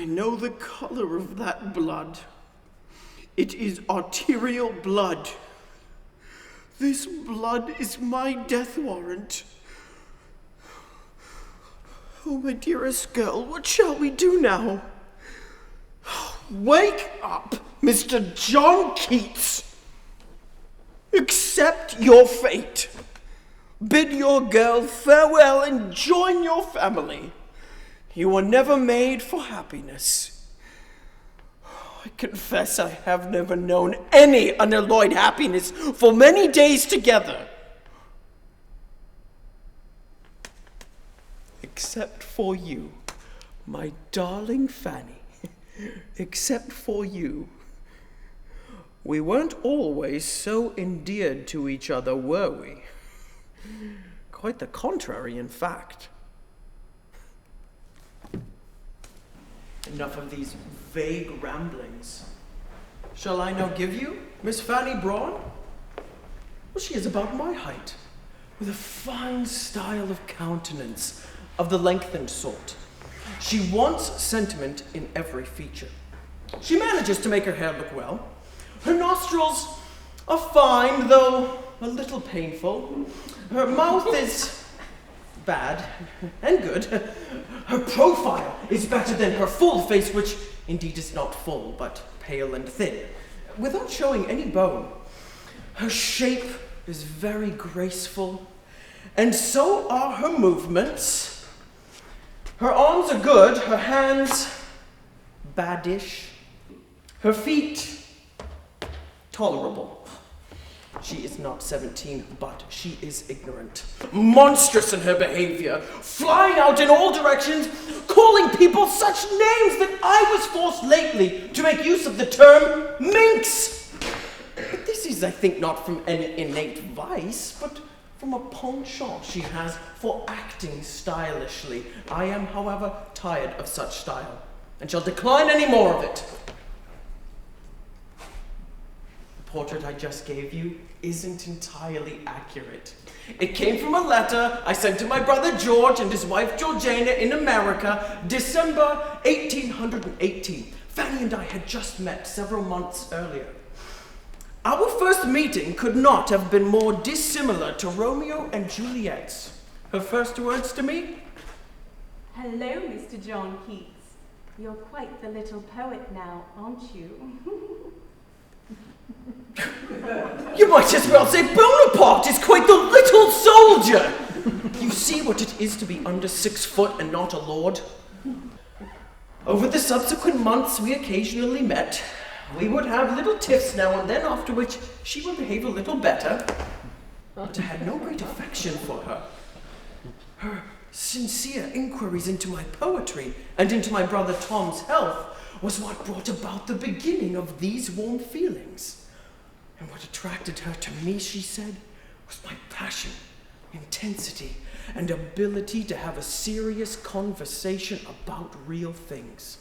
know the color of that blood. It is arterial blood. This blood is my death warrant. Oh, my dearest girl, what shall we do now? Wake up, Mr. John Keats. Accept your fate. Bid your girl farewell and join your family. You were never made for happiness. I confess I have never known any unalloyed happiness for many days together. Except for you, my darling Fanny. Except for you. We weren't always so endeared to each other, were we? Quite the contrary, in fact. Enough of these vague ramblings. Shall I now give you Miss Fanny Braun? Well, she is about my height, with a fine style of countenance of the lengthened sort. She wants sentiment in every feature. She manages to make her hair look well. Her nostrils are fine, though a little painful. Her mouth is bad and good. Her profile is better than her full face, which indeed is not full, but pale and thin, without showing any bone. Her shape is very graceful, and so are her movements. Her arms are good, her hands baddish, her feet tolerable. She is not 17, but she is ignorant. Monstrous in her behavior, flying out in all directions, calling people such names that I was forced lately to make use of the term minx. But this is, I think, not from any innate vice, but from a penchant she has for acting stylishly. I am, however, tired of such style, and shall decline any more of it. The portrait I just gave you isn't entirely accurate. It came from a letter I sent to my brother George and his wife Georgiana in America, December 1818. Fanny and I had just met several months earlier. Our first meeting could not have been more dissimilar to Romeo and Juliet's. Her first words to me? Hello, Mr. John Keats. You're quite the little poet now, aren't you? You might as well say Bonaparte is quite the little soldier. You see what it is to be under 6 foot and not a lord. Over the subsequent months we occasionally met. We would have little tiffs now and then, after which she would behave a little better. But I had no great affection for her. Her sincere inquiries into my poetry and into my brother Tom's health was what brought about the beginning of these warm feelings. And what attracted her to me, she said, was my passion, intensity, and ability to have a serious conversation about real things.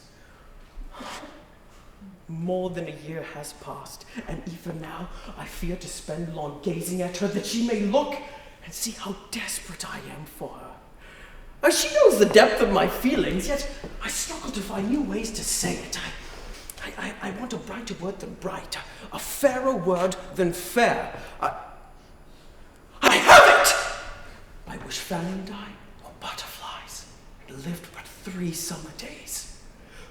More than a year has passed, and even now I fear to spend long gazing at her, that she may look and see how desperate I am for her. She knows the depth of my feelings, yet I struggle to find new ways to say it. I want a brighter word than bright, a fairer word than fair. I have it! I wish Fanny and I were butterflies and lived but 3 summer days.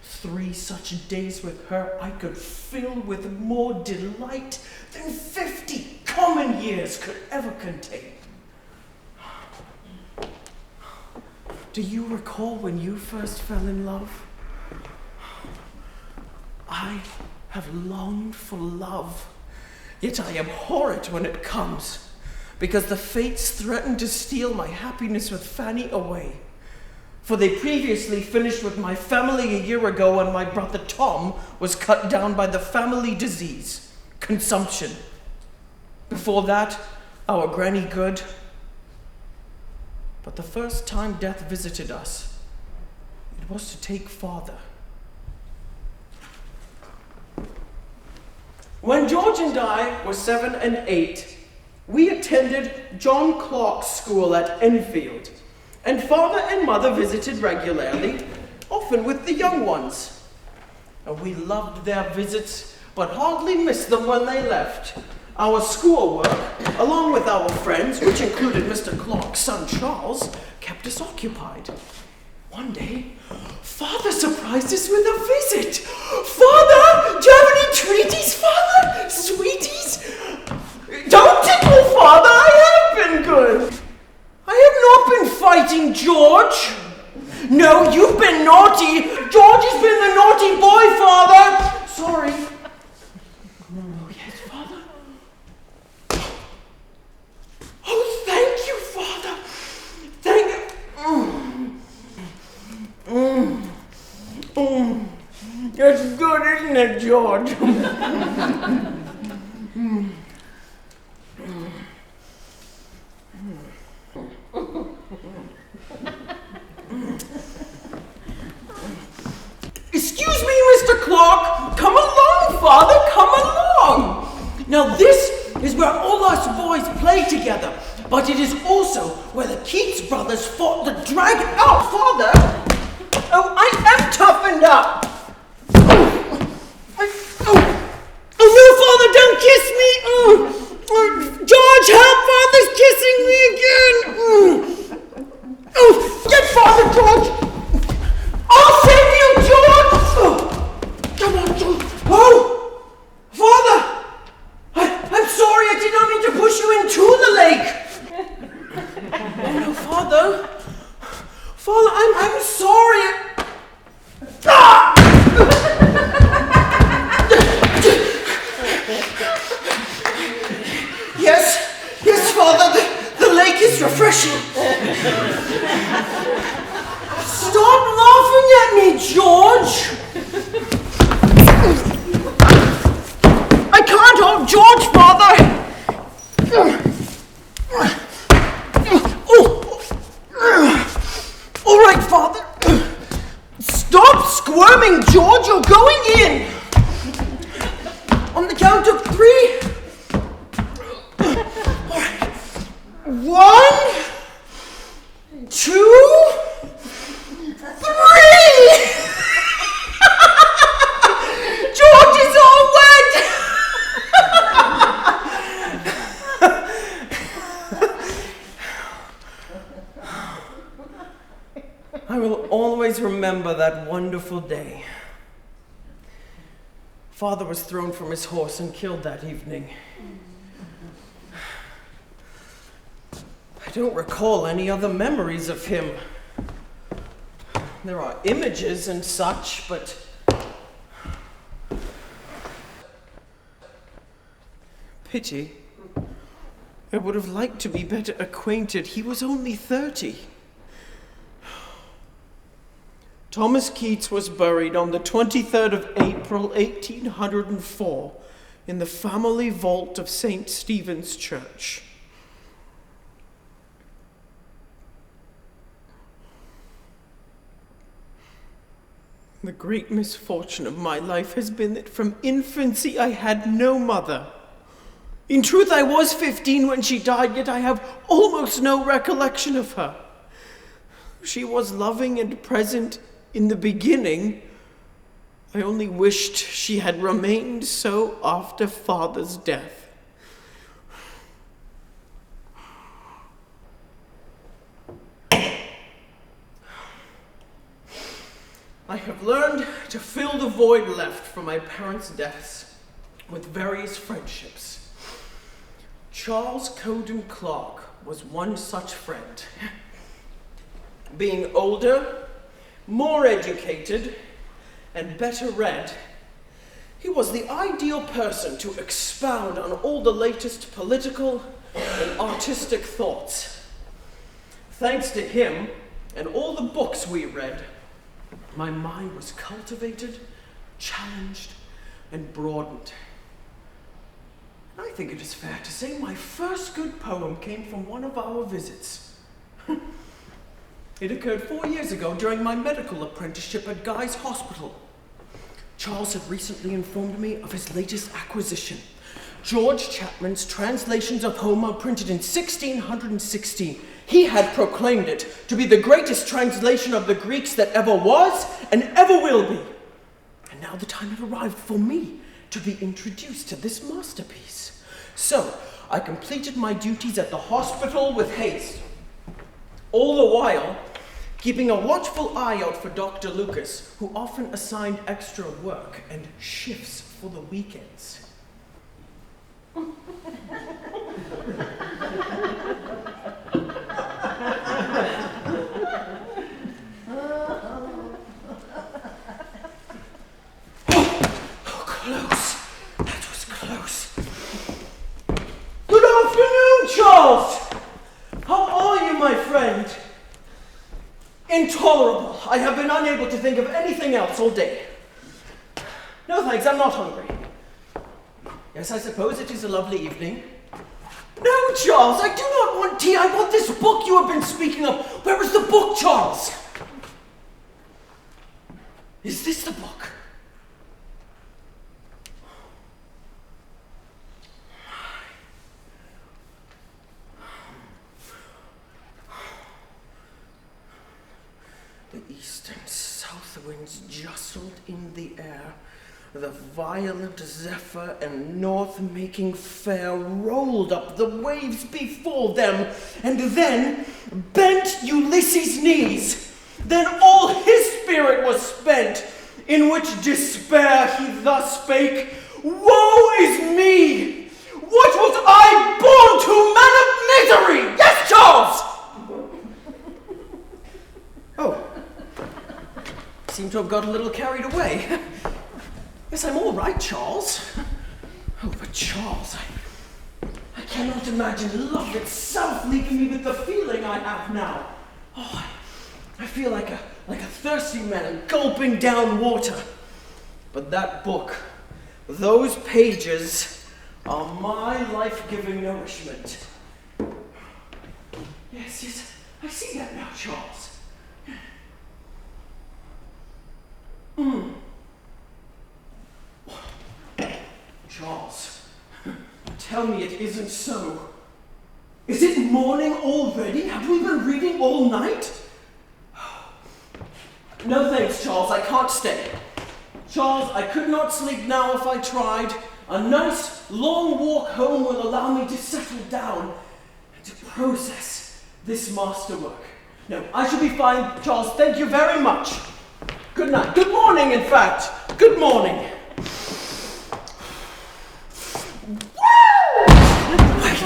3 such days with her I could fill with more delight than 50 common years could ever contain. Do you recall when you first fell in love? I have longed for love, yet I abhor it when it comes, because the fates threaten to steal my happiness with Fanny away. For they previously finished with my family a year ago when my brother Tom was cut down by the family disease, consumption. Before that, our granny good. But the first time death visited us, it was to take father. When George and I were 7 and 8, we attended John Clark's school at Enfield, and father and mother visited regularly, often with the young ones. and we loved their visits, but hardly missed them when they left. Our schoolwork, along with our friends, which included Mr. Clark's son Charles, kept us occupied. One day, Father surprised us with a visit. Father, do you have any treaties, Father? Sweeties? Don't tickle, Father, I have been good. I have not been fighting George. No, you've been naughty. George has been the naughty boy, Father. Sorry. Oh, yes, Father. Oh, thank you, Father. Thank you. It's good, isn't it, George? Excuse me, Mr. Clark. Come along, Father, come along. Now this is where all us boys play together, but it is also where the Keats brothers fought the dragon. Oh, Father! Oh, I am toughened up. Oh no, Father, don't kiss me. George, help, Father's kissing me again. Oh, get Father, George. I'll save you, George! Come on, George. Oh! Father! I'm sorry, I did not mean to push you into the lake! Oh no, Father! Father, I'm sorry! Ah! Yes, Father, the lake is refreshing. Stop laughing at me, George! I can't hold George, Father! All right, Father. Stop squirming, George, you're going in! On the count of 3. All right. 1, 2... 3! George is all wet! I will always remember that wonderful day. Father was thrown from his horse and killed that evening. I don't recall any other memories of him. There are images and such, but pity. I would have liked to be better acquainted. He was only 30. Thomas Keats was buried on the 23rd of April, 1804, in the family vault of St. Stephen's Church. The great misfortune of my life has been that from infancy I had no mother. In truth, I was 15 when she died, yet I have almost no recollection of her. She was loving and present in the beginning. I only wished she had remained so after Father's death. I have learned to fill the void left from my parents' deaths with various friendships. Charles Cowden Clark was one such friend. Being older, more educated, and better read, he was the ideal person to expound on all the latest political and artistic thoughts. Thanks to him and all the books we read, my mind was cultivated, challenged, and broadened. I think it is fair to say my first good poem came from one of our visits. It occurred 4 years ago during my medical apprenticeship at Guy's Hospital. Charles had recently informed me of his latest acquisition, George Chapman's translations of Homer, printed in 1616. He had proclaimed it to be the greatest translation of the Greeks that ever was and ever will be. And now the time had arrived for me to be introduced to this masterpiece. So, I completed my duties at the hospital with haste, all the while keeping a watchful eye out for Dr. Lucas, who often assigned extra work and shifts for the weekends. Close. That was close. Good afternoon, Charles! How are you, my friend? Intolerable. I have been unable to think of anything else all day. No thanks, I'm not hungry. Yes, I suppose it is a lovely evening. No, Charles, I do not want tea. I want this book you have been speaking of. Where is the book, Charles? Is this the book? The east and south winds jostled in the air. The violent zephyr and north-making fair rolled up the waves before them, and then bent Ulysses' knees. Then all his spirit was spent, in which despair he thus spake, "Woe is me! What was I born to, man of misery?" Yes, Charles! Oh. Seem to have got a little carried away. Yes, I'm all right, Charles. Oh, but Charles, I cannot imagine love itself leaving me with the feeling I have now. Oh, I feel like a thirsty man gulping down water. But that book, those pages, are my life-giving nourishment. Yes, I see that now, Charles. Charles, tell me it isn't so. Is it morning already? Have we been reading all night? No thanks, Charles, I can't stay. Charles, I could not sleep now if I tried. A nice, long walk home will allow me to settle down and to process this masterwork. No, I shall be fine, Charles, thank you very much. Good night. Good morning, in fact. Good morning. Woo! Wait.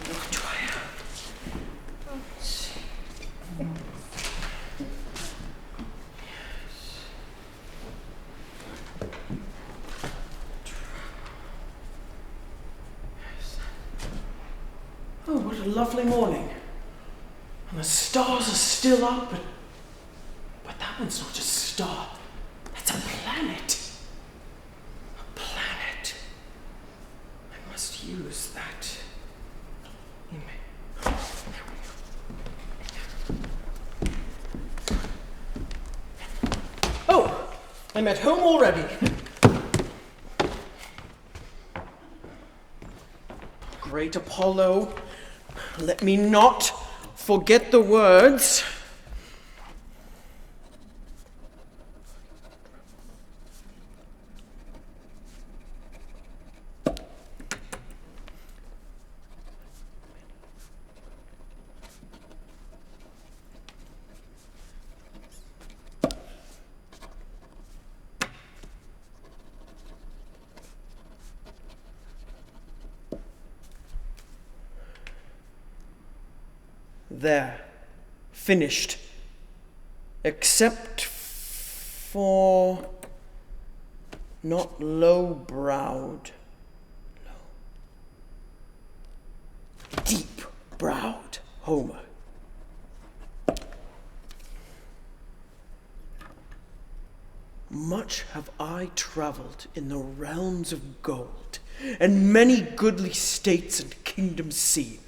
What do I have? Let's see. Oh, what a lovely morning. And the stars are still up, but that one's not a star. That's a planet. A planet. I must use that image. Oh, I'm at home already. Great Apollo, let me not forget the words. There, finished, except for not low-browed, deep-browed Homer. Much have I travelled in the realms of gold, and many goodly states and kingdoms seen.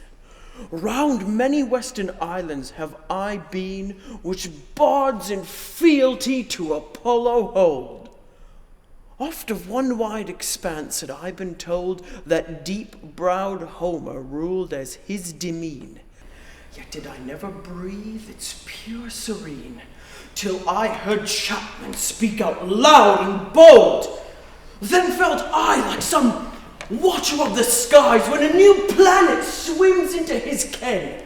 Round many western islands have I been, which bards in fealty to Apollo hold. Oft of one wide expanse had I been told that deep-browed Homer ruled as his demesne. Yet did I never breathe its pure serene, till I heard Chapman speak out loud and bold. Then felt I like some watcher of the skies when a new planet swims into his ken,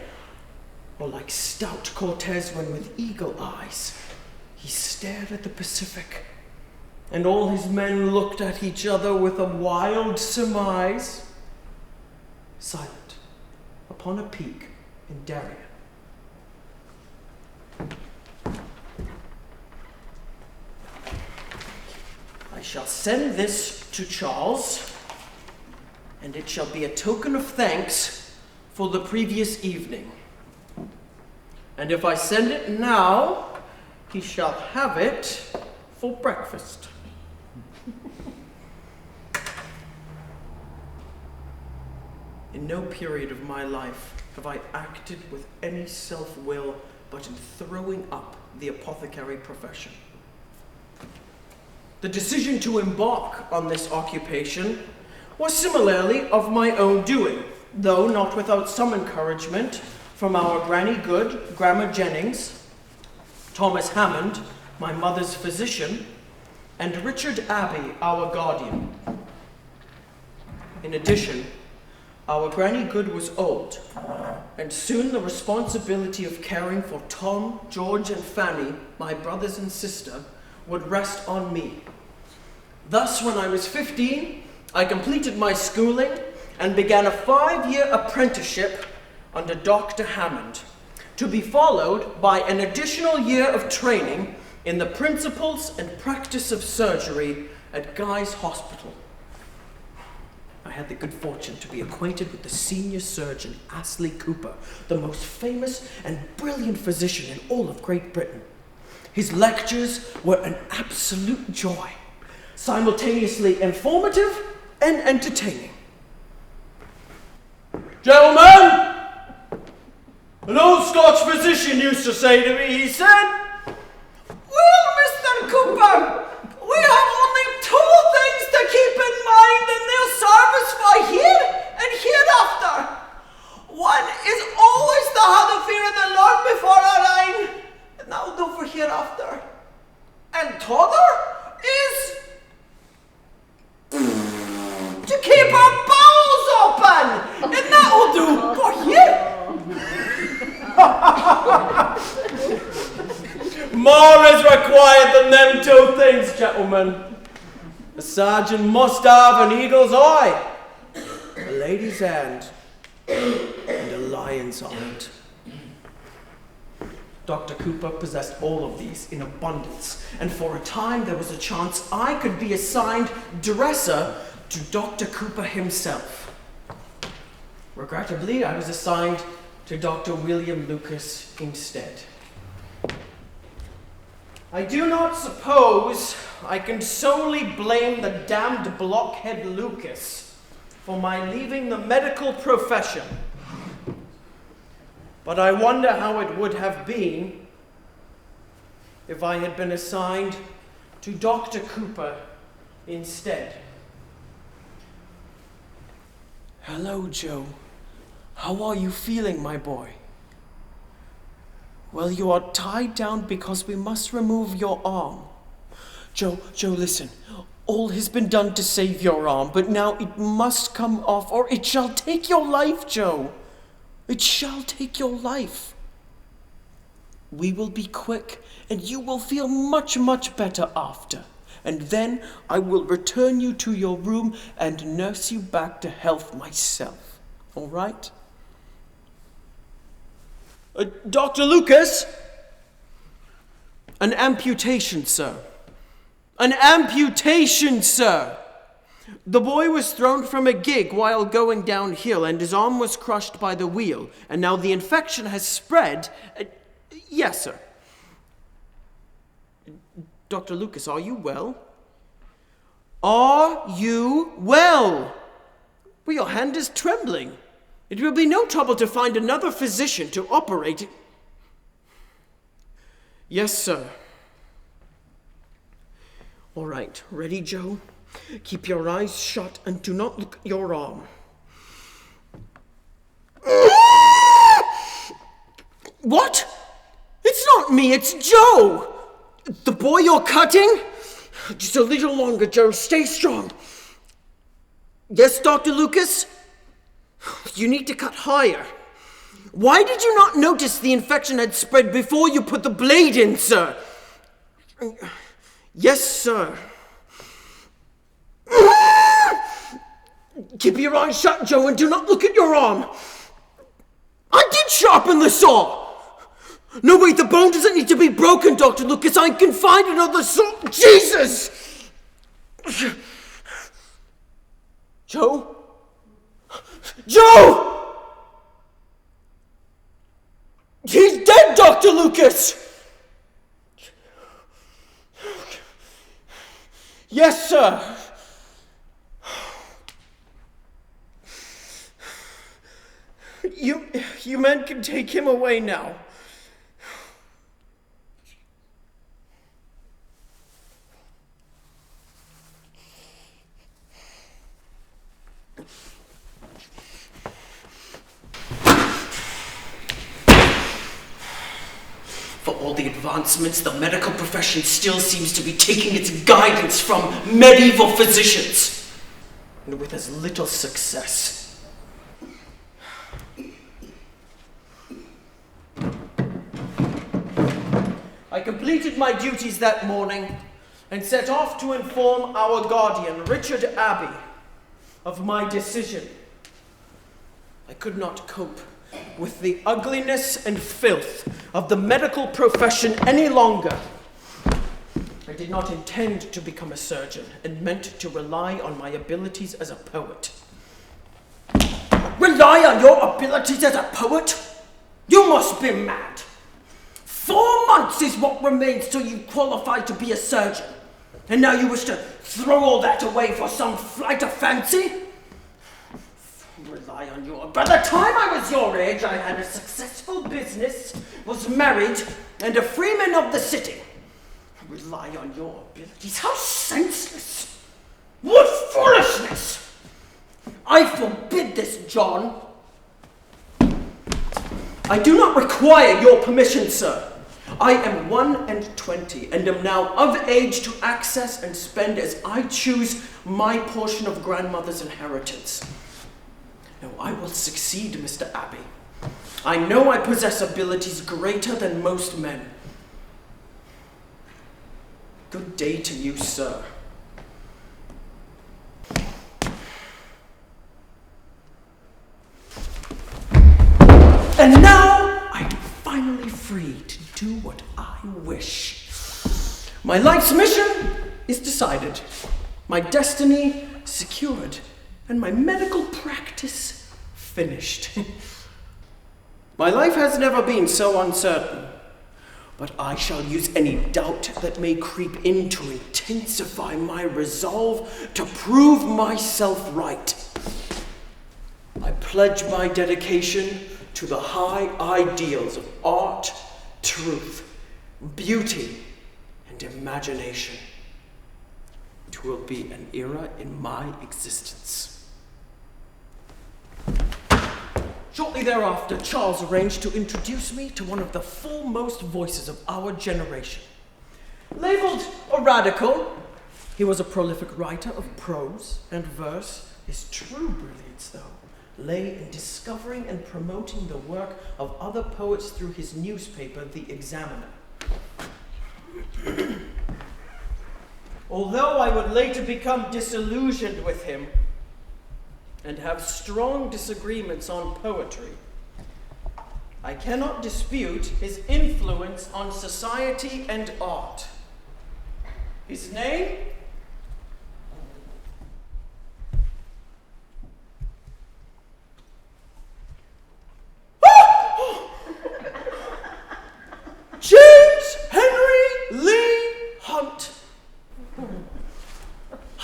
or like stout Cortez when with eagle eyes he stared at the Pacific, and all his men looked at each other with a wild surmise, silent upon a peak in Darien. I shall send this to Charles, and it shall be a token of thanks for the previous evening. And if I send it now, he shall have it for breakfast. In no period of my life have I acted with any self-will but in throwing up the apothecary profession. The decision to embark on this occupation was similarly of my own doing, though not without some encouragement from our granny good, Grandma Jennings, Thomas Hammond, my mother's physician, and Richard Abbey, our guardian. In addition, our granny good was old, and soon the responsibility of caring for Tom, George, and Fanny, my brothers and sister, would rest on me. Thus, when I was 15, I completed my schooling and began a 5-year apprenticeship under Dr. Hammond, to be followed by an additional year of training in the principles and practice of surgery at Guy's Hospital. I had the good fortune to be acquainted with the senior surgeon, Astley Cooper, the most famous and brilliant physician in all of Great Britain. His lectures were an absolute joy, simultaneously informative and entertaining. Gentlemen, an old Scotch physician used to say to me, he said, "Well, Mr. Cooper, we have only 2 things to keep in mind in their service for here and hereafter. One is always to have the fear of the Lord before our eyes, and that will do for hereafter. And t'other is to keep our bowels open, and that will do for here." More is required than them 2 things, gentlemen. A sergeant must have an eagle's eye, a lady's hand, and a lion's heart. Dr. Cooper possessed all of these in abundance, and for a time there was a chance I could be assigned dresser to Dr. Cooper himself. Regrettably, I was assigned to Dr. William Lucas instead. I do not suppose I can solely blame the damned blockhead Lucas for my leaving the medical profession, but I wonder how it would have been if I had been assigned to Dr. Cooper instead. Hello, Joe. How are you feeling, my boy? Well, you are tied down because we must remove your arm. Joe, listen. All has been done to save your arm, but now it must come off or it shall take your life, Joe. It shall take your life. We will be quick and you will feel much, much better after. And then I will return you to your room and nurse you back to health myself. All right? Dr. Lucas? An amputation, sir. An amputation, sir. The boy was thrown from a gig while going downhill, and his arm was crushed by the wheel, and now the infection has spread. Yes, sir. Dr. Lucas, are you well? Are you well? Well, your hand is trembling. It will be no trouble to find another physician to operate. Yes, sir. All right, ready, Joe? Keep your eyes shut and do not look at your arm. What? It's not me, it's Joe! The boy you're cutting? Just a little longer, Joe. Stay strong. Yes, Dr. Lucas? You need to cut higher. Why did you not notice the infection had spread before you put the blade in, sir? Yes, sir. Keep your eyes shut, Joe, and do not look at your arm. I did sharpen the saw. No, wait, the bone doesn't need to be broken, Dr. Lucas. I can find another saw. Jesus! Joe? Joe! He's dead, Dr. Lucas! Yes, sir. You men can take him away now. For all the advancements, the medical profession still seems to be taking its guidance from medieval physicians, and with as little success. I completed my duties that morning and set off to inform our guardian, Richard Abbey, of my decision. I could not cope with the ugliness and filth of the medical profession any longer. I did not intend to become a surgeon and meant to rely on my abilities as a poet. Rely on your abilities as a poet? You must be mad. 4 months is what remains till you qualify to be a surgeon. And now you wish to throw all that away for some flight of fancy? Rely on your... By the time I was your age, I had a successful business, was married, and a freeman of the city. Rely on your abilities? How senseless! What foolishness! I forbid this, John. I do not require your permission, sir. I am 21 and am now of age to access and spend as I choose my portion of grandmother's inheritance. No, I will succeed, Mr. Abbey. I know I possess abilities greater than most men. Good day to you, sir. And now I'm finally free to do what I wish. My life's mission is decided, my destiny secured, and my medical practice finished. My life has never been so uncertain, but I shall use any doubt that may creep in to intensify my resolve to prove myself right. I pledge my dedication to the high ideals of art, truth, beauty, and imagination. It will be an era in my existence. Shortly thereafter, Charles arranged to introduce me to one of the foremost voices of our generation. Labeled a radical, he was a prolific writer of prose and verse. His true brilliance, though, lay in discovering and promoting the work of other poets through his newspaper, The Examiner. Although I would later become disillusioned with him and have strong disagreements on poetry, I cannot dispute his influence on society and art. His name? James Henry Lee Hunt.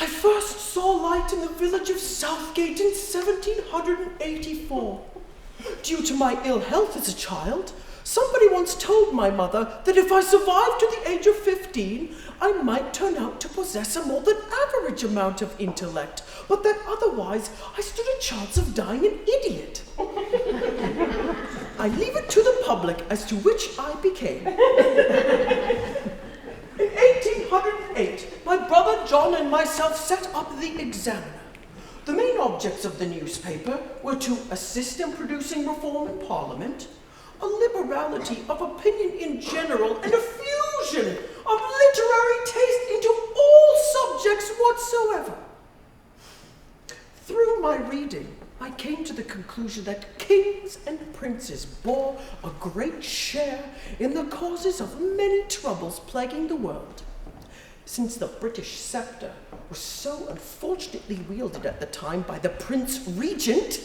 I first saw light in the village of Southgate in 1784. Due to my ill health as a child, somebody once told my mother that if I survived to the age of 15, I might turn out to possess a more than average amount of intellect, but that otherwise I stood a chance of dying an idiot. I leave it to the public as to which I became. 1808, my brother John and myself set up the Examiner. The main objects of the newspaper were to assist in producing reform in Parliament, a liberality of opinion in general, and a fusion of literary taste into all subjects whatsoever. Through my reading, I came to the conclusion that kings and princes bore a great share in the causes of many troubles plaguing the world. Since the British scepter was so unfortunately wielded at the time by the Prince Regent,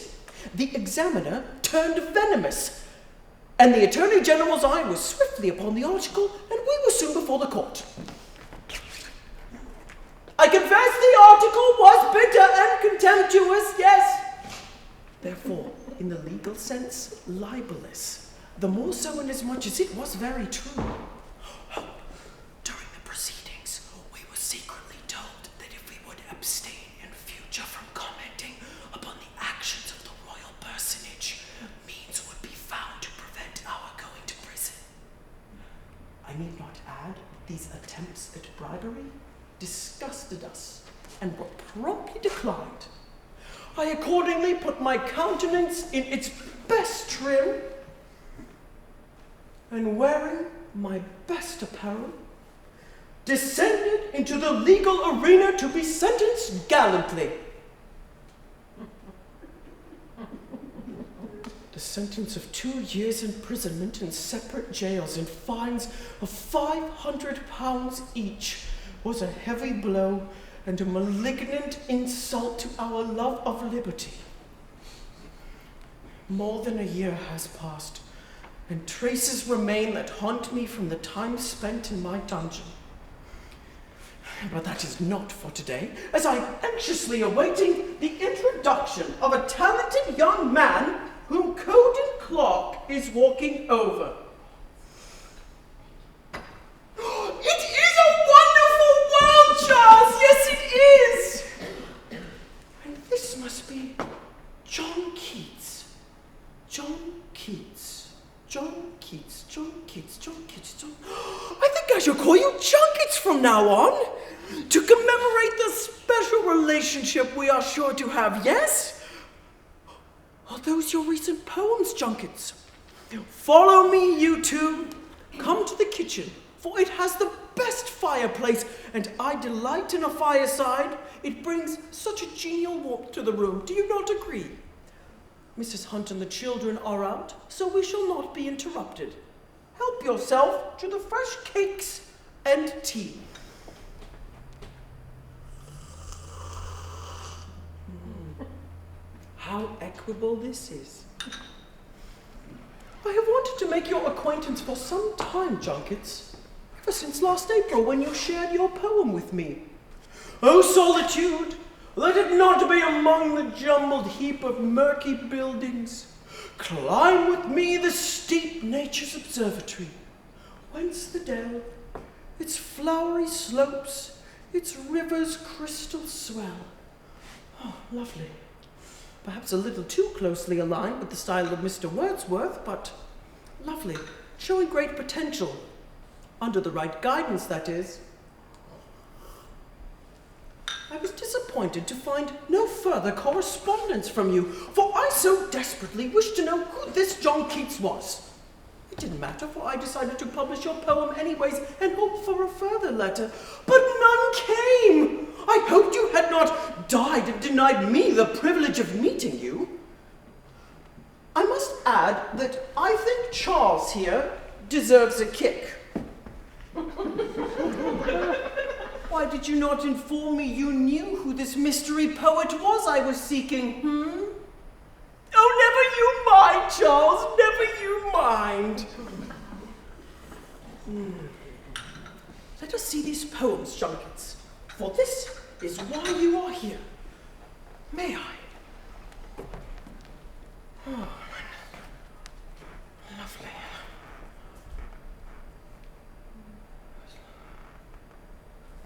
the Examiner turned venomous, and the Attorney General's eye was swiftly upon the article, and we were soon before the court. I confess the article was bitter and contemptuous, yes. Therefore, in the legal sense, libelous, the more so inasmuch as it was very true. During the proceedings, we were secretly told that if we would abstain in future from commenting upon the actions of the royal personage, means would be found to prevent our going to prison. I need not add that these attempts at bribery disgusted us and were promptly declined. I accordingly put my countenance in its best trim, and wearing my best apparel, descended into the legal arena to be sentenced gallantly. The sentence of 2 years' imprisonment in separate jails and fines of £500 each was a heavy blow and a malignant insult to our love of liberty. More than a year has passed, and traces remain that haunt me from the time spent in my dungeon. But that is not for today, as I am anxiously awaiting the introduction of a talented young man whom Coden Clark is walking over. It is a wonderful world, Charles! Yes, it is! And this must be John Keats. John Keats. John Keats. John Keats. John Keats. John... I think I shall call you Junkets from now on, to commemorate the special relationship we are sure to have, yes? Are those your recent poems, Junkets? Follow me, you two. Come to the kitchen, for it has the best fireplace, and I delight in a fireside. It brings such a genial warmth to the room. Do you not agree? Mrs. Hunt and the children are out, so we shall not be interrupted. Help yourself to the fresh cakes and tea. How equable this is. I have wanted to make your acquaintance for some time, Junkets, ever since last April when you shared your poem with me. Oh, solitude, let it not be among the jumbled heap of murky buildings. Climb with me the steep nature's observatory, whence the dell, its flowery slopes, its river's crystal swell. Oh, lovely. Perhaps a little too closely aligned with the style of Mr. Wordsworth, but lovely, showing great potential. Under the right guidance, that is. I was disappointed to find no further correspondence from you, for I so desperately wished to know who this John Keats was. It didn't matter, for I decided to publish your poem anyways and hoped for a further letter, but none came. I hoped you had not died and denied me the privilege of meeting you. I must add that I think Charles here deserves a kick. Why did you not inform me you knew who this mystery poet was I was seeking, Oh, never you mind, Charles, never you mind. Let us see these poems, Junkets, for this is why you are here. May I? Oh, lovely.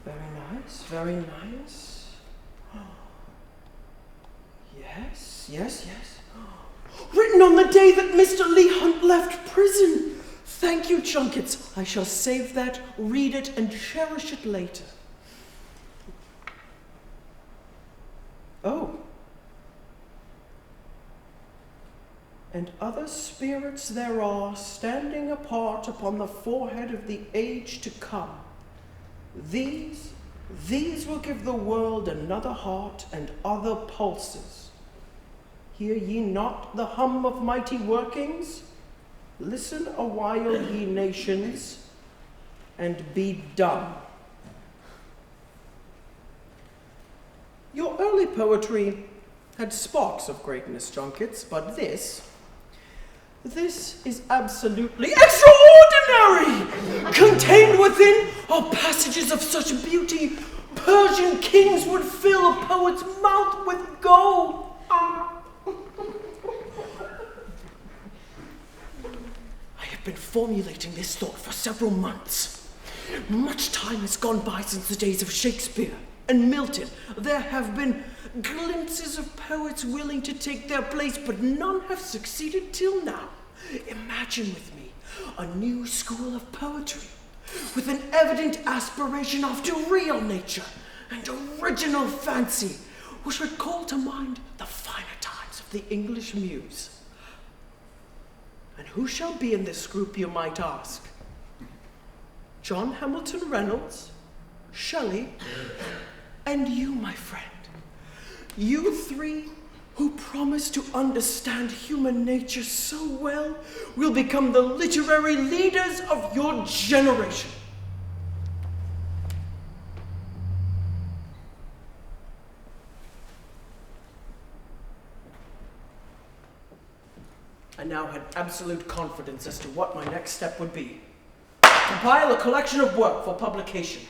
Very nice, very nice. Yes. Written on the day that Mr. Leigh Hunt left prison. Thank you, John Keats. I shall save that, read it, and cherish it later. Oh. And other spirits there are, standing apart upon the forehead of the age to come. These will give the world another heart and other pulses. Hear ye not the hum of mighty workings? Listen a while, ye nations, and be dumb. Your early poetry had sparks of greatness, John Keats, but this is absolutely extraordinary! Contained within are passages of such beauty, Persian kings would fill a poet's mouth with gold. I have been formulating this thought for several months. Much time has gone by since the days of Shakespeare and Milton. There have been glimpses of poets willing to take their place, but none have succeeded till now. Imagine with me a new school of poetry with an evident aspiration after real nature and original fancy, which would call to mind the finer times of the English muse. And who shall be in this group, you might ask? John Hamilton Reynolds, Shelley, and you, my friend. You three who promise to understand human nature so well will become the literary leaders of your generation. I now had absolute confidence as to what my next step would be. Compile a collection of work for publication.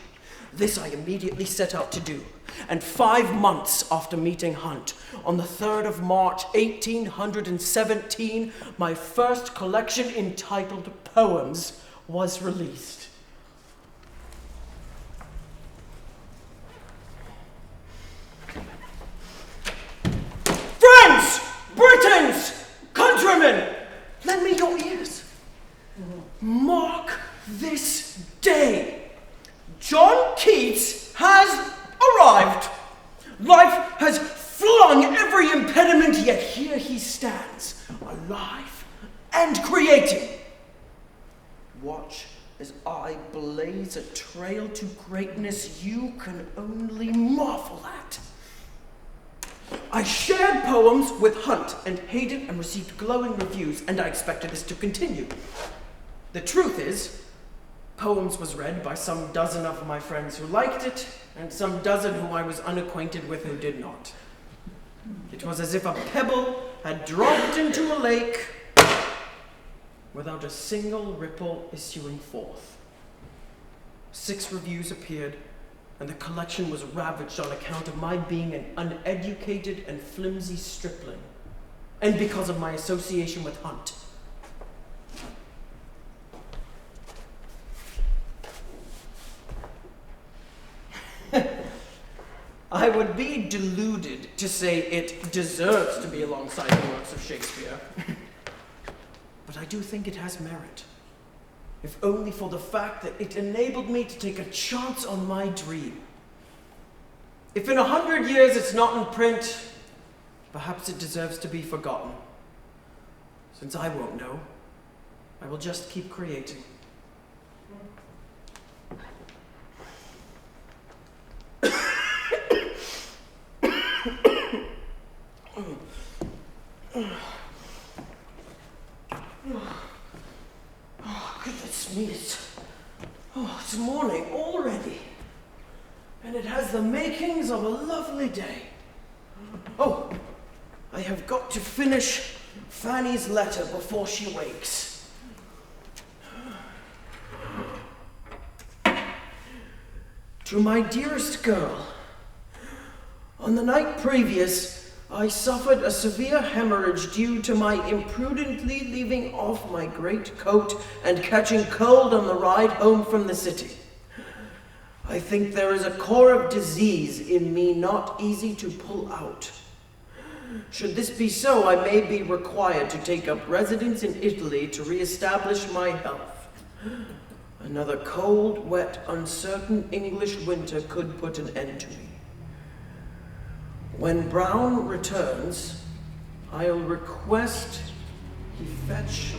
This I immediately set out to do, and 5 months after meeting Hunt, on the 3rd of March, 1817, my first collection entitled Poems was released. Friends! Britons! Countrymen! Lend me your ears. Mark this day. John Keats has arrived. Life has flung every impediment, yet here he stands, alive and creating. Watch as I blaze a trail to greatness you can only marvel at. I shared poems with Hunt and Hayden and received glowing reviews, and I expected this to continue. The truth is, Poems was read by some dozen of my friends who liked it, and some dozen who I was unacquainted with who did not. It was as if a pebble had dropped into a lake without a single ripple issuing forth. 6 reviews appeared, and the collection was ravaged on account of my being an uneducated and flimsy stripling, and because of my association with Hunt. I would be deluded to say it deserves to be alongside the works of Shakespeare. But I do think it has merit, if only for the fact that it enabled me to take a chance on my dream. If in 100 years it's not in print, perhaps it deserves to be forgotten. Since I won't know, I will just keep creating. Oh, goodness me, it's morning already. And it has the makings of a lovely day. Oh, I have got to finish Fanny's letter before she wakes. To my dearest girl, on the night previous, I suffered a severe hemorrhage due to my imprudently leaving off my great coat and catching cold on the ride home from the city. I think there is a core of disease in me not easy to pull out. Should this be so, I may be required to take up residence in Italy to re-establish my health. Another cold, wet, uncertain English winter could put an end to me. When Brown returns, I'll request he fetch...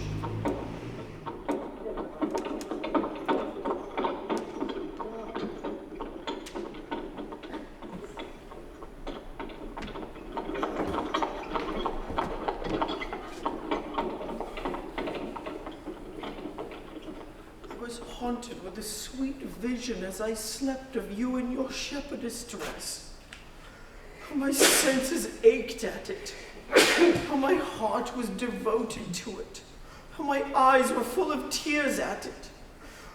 haunted with a sweet vision as I slept of you in your shepherdess dress. How my senses ached at it. How my heart was devoted to it. How my eyes were full of tears at it.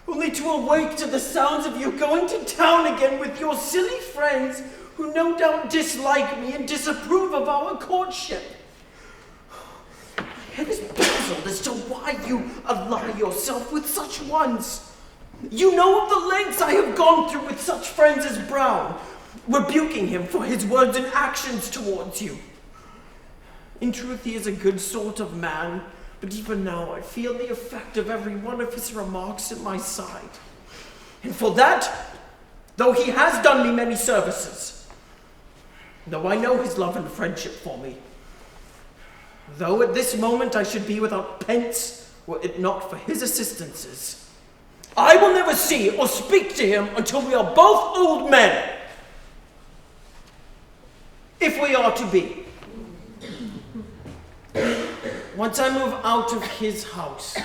Only to awake to the sounds of you going to town again with your silly friends who no doubt dislike me and disapprove of our courtship. My head is puzzled as to why you ally yourself with such ones. You know of the lengths I have gone through with such friends as Brown, rebuking him for his words and actions towards you. In truth, he is a good sort of man, but even now I feel the effect of every one of his remarks at my side. And for that, though he has done me many services, though I know his love and friendship for me, though at this moment I should be without pence were it not for his assistances, I will never see or speak to him until we are both old men. If we are to be. Once I move out of his house.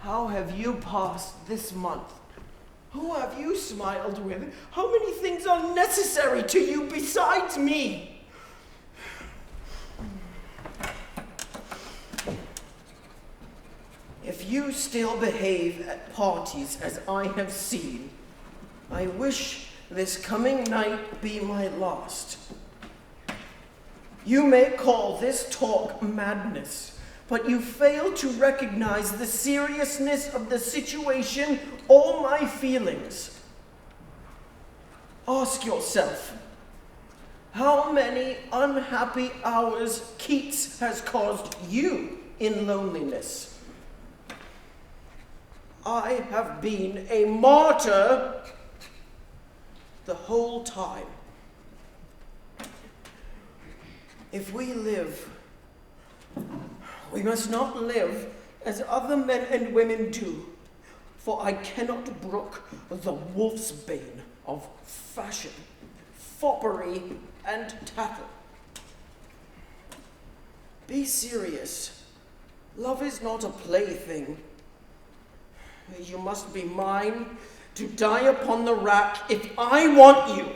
How have you passed this month? Who have you smiled with? How many things are necessary to you besides me? If you still behave at parties as I have seen, I wish this coming night be my last. You may call this talk madness, but you fail to recognize the seriousness of the situation or my feelings. Ask yourself, how many unhappy hours Keats has caused you in loneliness? I have been a martyr the whole time. If we live, we must not live as other men and women do, for I cannot brook the wolf's bane of fashion, foppery, and tattle. Be serious. Love is not a plaything. You must be mine to die upon the rack if I want you.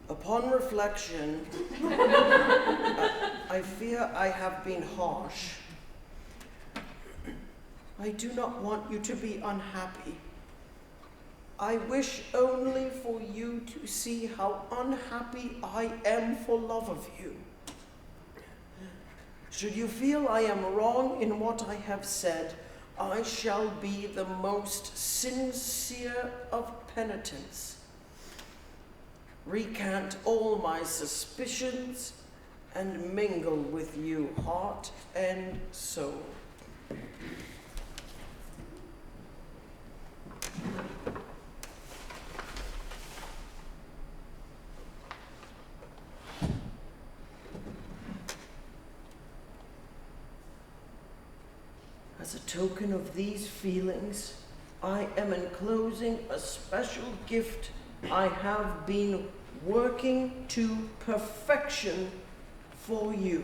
Upon reflection, I fear I have been harsh. I do not want you to be unhappy. I wish only for you to see how unhappy I am for love of you. Should you feel I am wrong in what I have said, I shall be the most sincere of penitents. Recant all my suspicions and mingle with you heart and soul. As a token of these feelings, I am enclosing a special gift I have been working to perfection for you.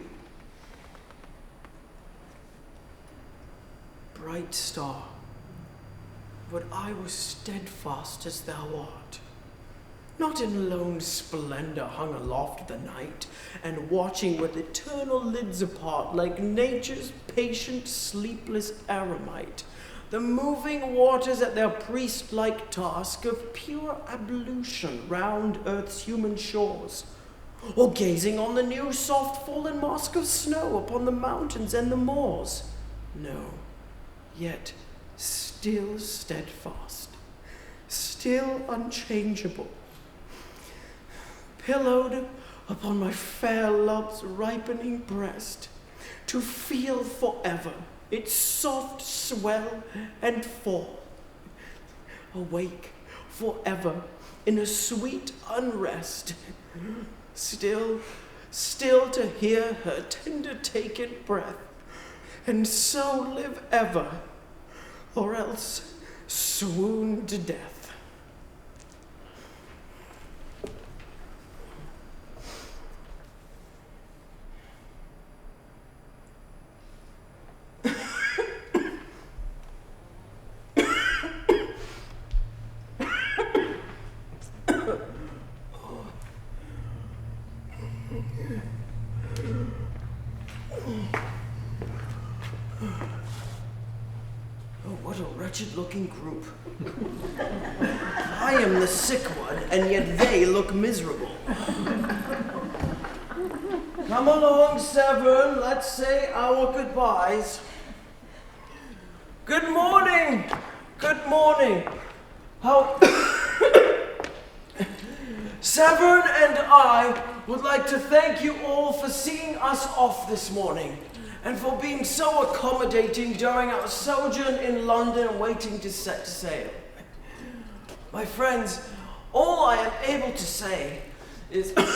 Bright star, would I was steadfast as thou art, not in lone splendor hung aloft the night, and watching with eternal lids apart, like nature's patient, sleepless eremite, the moving waters at their priest-like task of pure ablution round earth's human shores, or gazing on the new soft fallen mask of snow upon the mountains and the moors. No, yet still steadfast, still unchangeable, pillowed upon my fair love's ripening breast, to feel forever its soft swell and fall, awake forever in a sweet unrest, still to hear her tender taken breath, and so live ever, or else swoon to death. What a wretched-looking group. I am the sick one, and yet they look miserable. Come along, Severn. Let's say our goodbyes. Good morning. Good morning. How... Severn and I would like to thank you all for seeing us off this morning, and for being so accommodating during our sojourn in London waiting to set sail. My friends, all I am able to say is... Look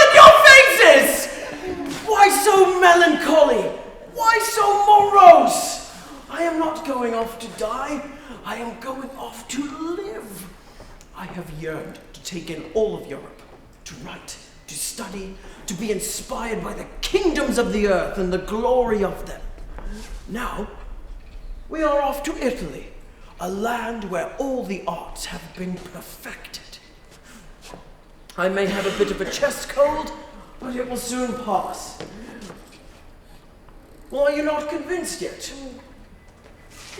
at your faces! Why so melancholy? Why so morose? I am not going off to die. I am going off to live. I have yearned to take in all of Europe, to write, to study, to be inspired by the kingdoms of the earth and the glory of them. Now, we are off to Italy, a land where all the arts have been perfected. I may have a bit of a chest cold, but it will soon pass. Well, are you not convinced yet?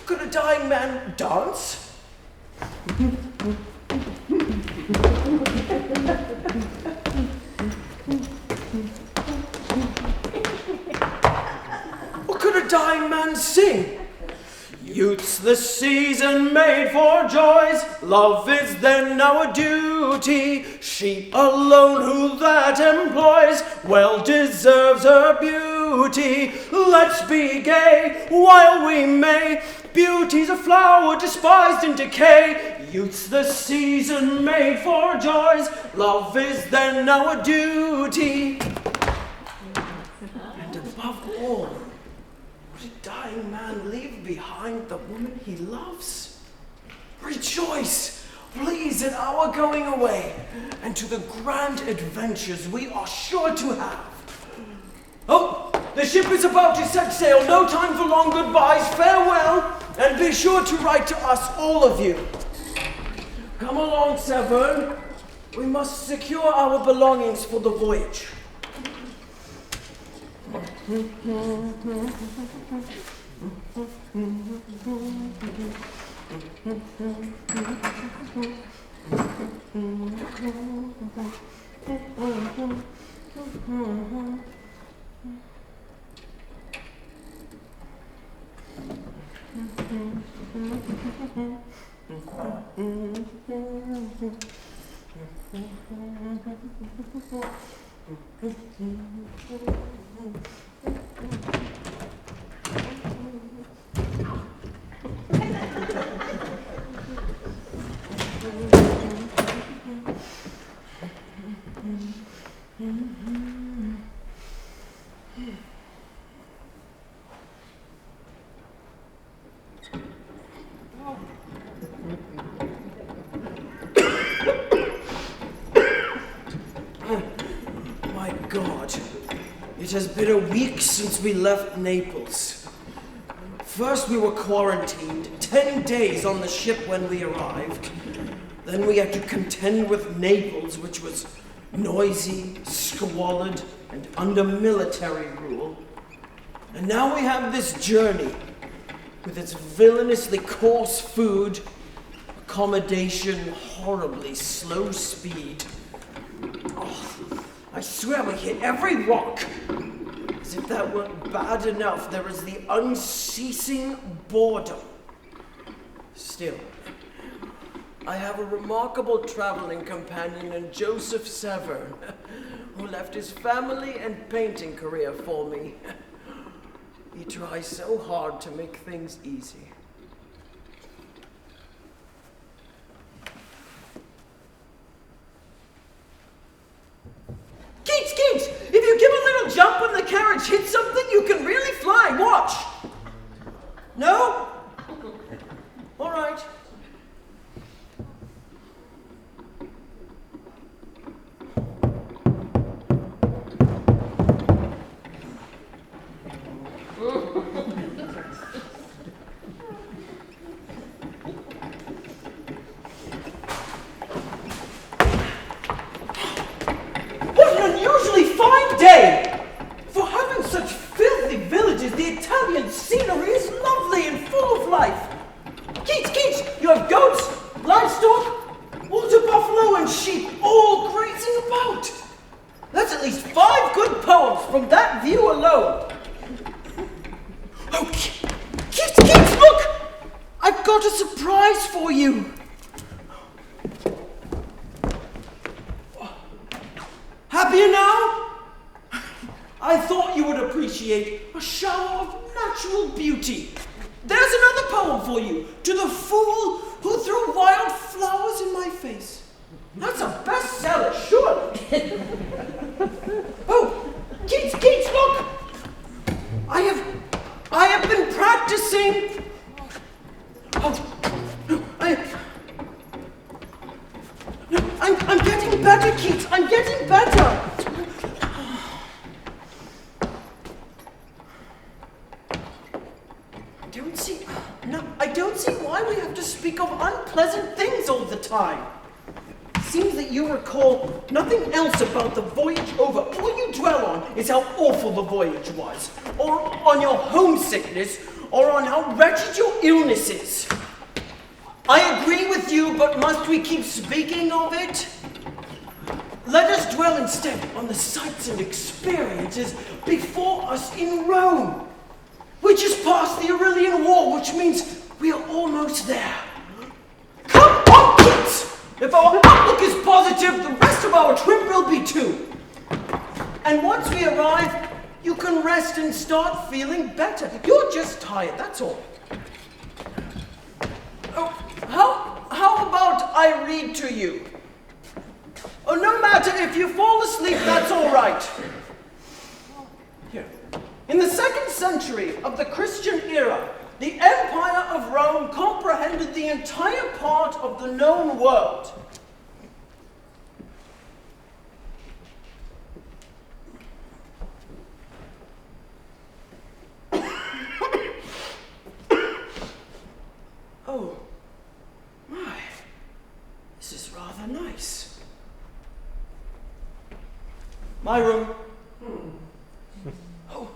Could a dying man dance? Or could a dying man sing? Youth's the season made for joys, love is then our duty. She alone who that employs well deserves her beauty. Let's be gay while we may, beauty's a flower despised in decay. Youth's the season made for joys, love is then our duty. And above all, would a dying man leave behind the woman he loves? Rejoice, please, at our going away, and to the grand adventures we are sure to have. Oh, the ship is about to set sail. No time for long goodbyes. Farewell, and be sure to write to us, all of you. Come along, Severn. We must secure our belongings for the voyage. My God, it has been a week since we left Naples. First we were quarantined 10 days on the ship when we arrived. Then we had to contend with Naples, which was noisy, squalid, and under military rule. And now we have this journey with its villainously coarse food, accommodation, horribly slow speed. Oh, I swear we hit every rock. As if that weren't bad enough, there is the unceasing boredom. Still, I have a remarkable traveling companion in Joseph Severn, who left his family and painting career for me. He tries so hard to make things easy. Keats, Keats! If you give a little jump when the carriage hits something, you can really fly. Watch! No? All right. What an unusually fine day! For having such filthy villages, the Italian scenery is lovely and full of life. Keats, Keats, you have goats, livestock, water buffalo, and sheep all grazing about. That's at least 5 good poems from that view alone. Oh, Keats, Keats, look! I've got a surprise for you. Happier now? I thought you would appreciate a shower of natural beauty. There's another poem for you. To the fool who threw wild flowers in my face. That's a bestseller, surely. Oh, Keats, Keats, look! I have been practicing. I'm getting better, Keats. I'm getting better. I don't see why we have to speak of unpleasant things all the time. Seems that you recall nothing else about the voyage over. All you dwell on is how awful the voyage was, or on your homesickness, or on how wretched your illness is. I agree with you, but must we keep speaking of it? Let us dwell instead on the sights and experiences before us in Rome. We just passed the Aurelian War, which means we are almost there. Come on, kids! If our outlook is positive, the rest of our trip will be too. And once we arrive, you can rest and start feeling better. You're just tired, that's all. Oh, how about I read to you? Oh, no matter if you fall asleep, that's all right. Here. In the 2nd century of the Christian era, the Empire of Rome comprehended the entire part of the known world. Oh, my, this is rather nice. My room. Oh,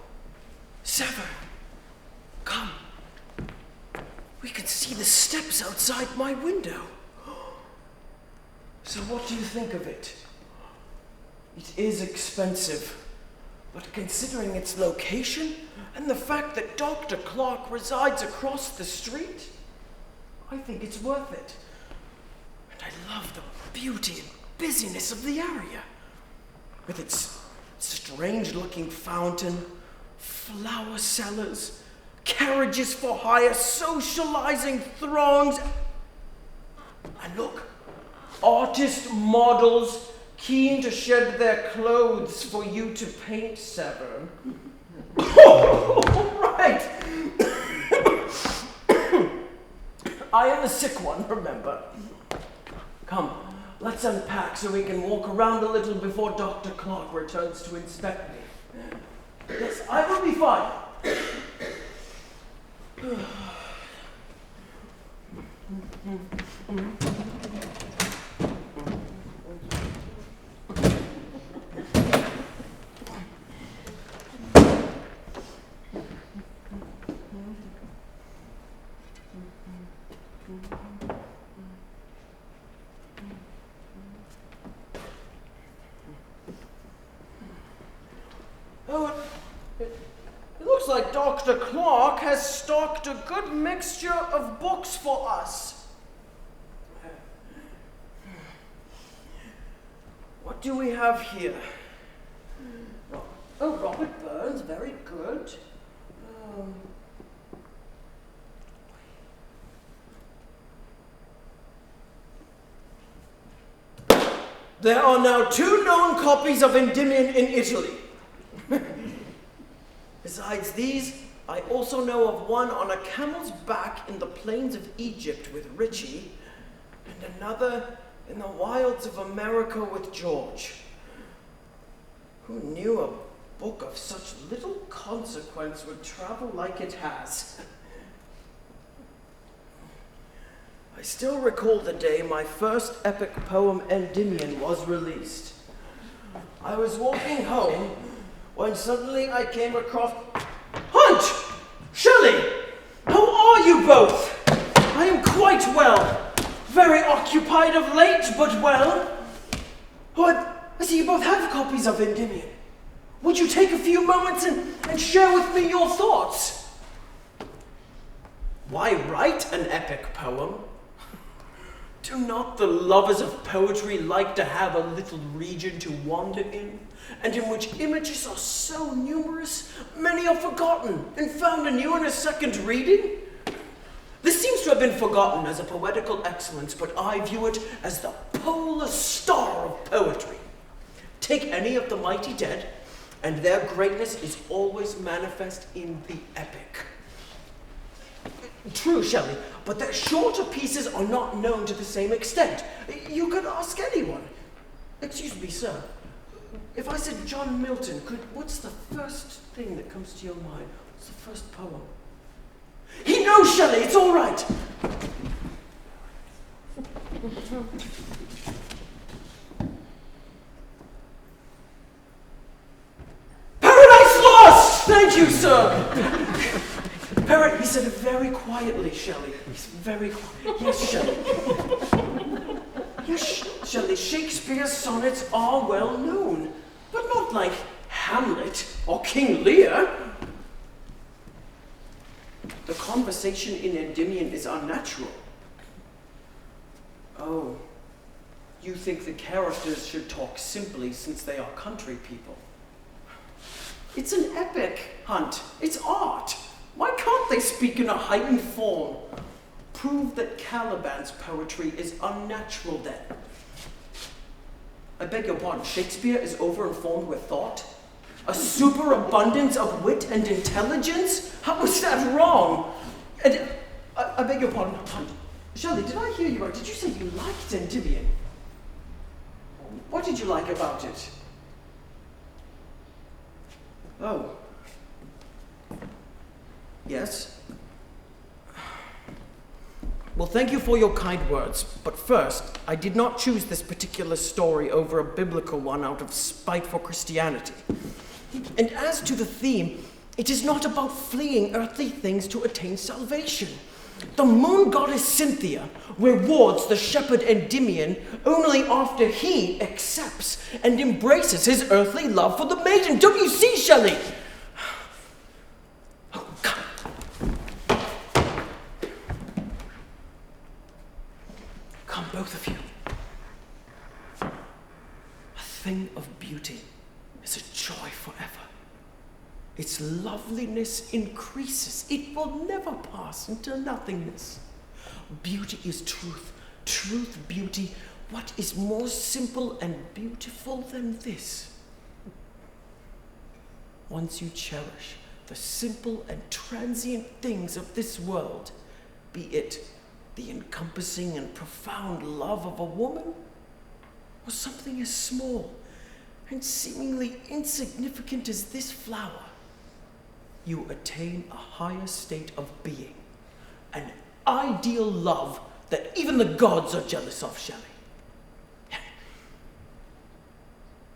Severn, come. We can see the steps outside my window. So what do you think of it? It is expensive, but considering its location and the fact that Dr. Clark resides across the street, I think it's worth it. And I love the beauty and busyness of the area, with its strange-looking fountain, flower cellars, carriages for hire, socializing throngs, and look, artist models keen to shed their clothes for you to paint, Severn. Oh, right. I am the sick one, remember. Come, let's unpack so we can walk around a little before Dr. Clark returns to inspect me. Yes, I will be fine. like Dr. Clark has stocked a good mixture of books for us. What do we have here? Oh, Robert Burns, very good. There are now 2 known copies of Endymion in Italy. Besides these, I also know of one on a camel's back in the plains of Egypt with Ritchie, and another in the wilds of America with George. Who knew a book of such little consequence would travel like it has? I still recall the day my first epic poem, Endymion, was released. I was walking home when suddenly I came across... Hunt! Shelley! How are you both? I am quite well. Very occupied of late, but well. Oh, I see you both have copies of Endymion. Would you take a few moments and share with me your thoughts? Why write an epic poem? Do not the lovers of poetry like to have a little region to wander in, and in which images are so numerous, many are forgotten and found anew in a second reading? This seems to have been forgotten as a poetical excellence, but I view it as the polar star of poetry. Take any of the mighty dead, and their greatness is always manifest in the epic. True, Shelley, but their shorter pieces are not known to the same extent. You could ask anyone. Excuse me, sir. If I said John Milton, what's the first thing that comes to your mind? What's the first poem? He knows, Shelley, it's all right. Paradise Lost! Thank you, sir. He said it very quietly, Shelley. He's very quiet. Yes, Shelley. Yes, Shelley, Shakespeare's sonnets are well known, but not like Hamlet or King Lear. The conversation in Endymion is unnatural. Oh, you think the characters should talk simply since they are country people. It's an epic, Hunt. It's art. Why can't they speak in a heightened form? Prove that Caliban's poetry is unnatural then. I beg your pardon, Shakespeare is overinformed with thought? A superabundance of wit and intelligence? How is that wrong? And I beg your pardon, Shelley, did I hear you right? Did you say you liked Endymion? What did you like about it? Oh. Yes? Well, thank you for your kind words, but first, I did not choose this particular story over a biblical one out of spite for Christianity. And as to the theme, it is not about fleeing earthly things to attain salvation. The moon goddess Cynthia rewards the shepherd Endymion only after he accepts and embraces his earthly love for the maiden. Don't you see, Shelley? Oh, come. Come, both of you. A thing of beauty is a joy forever. Its loveliness increases. It will never pass into nothingness. Beauty is truth. Truth, beauty. What is more simple and beautiful than this? Once you cherish the simple and transient things of this world, be it the encompassing and profound love of a woman, or something as small and seemingly insignificant as this flower, you attain a higher state of being, an ideal love that even the gods are jealous of, Shelley.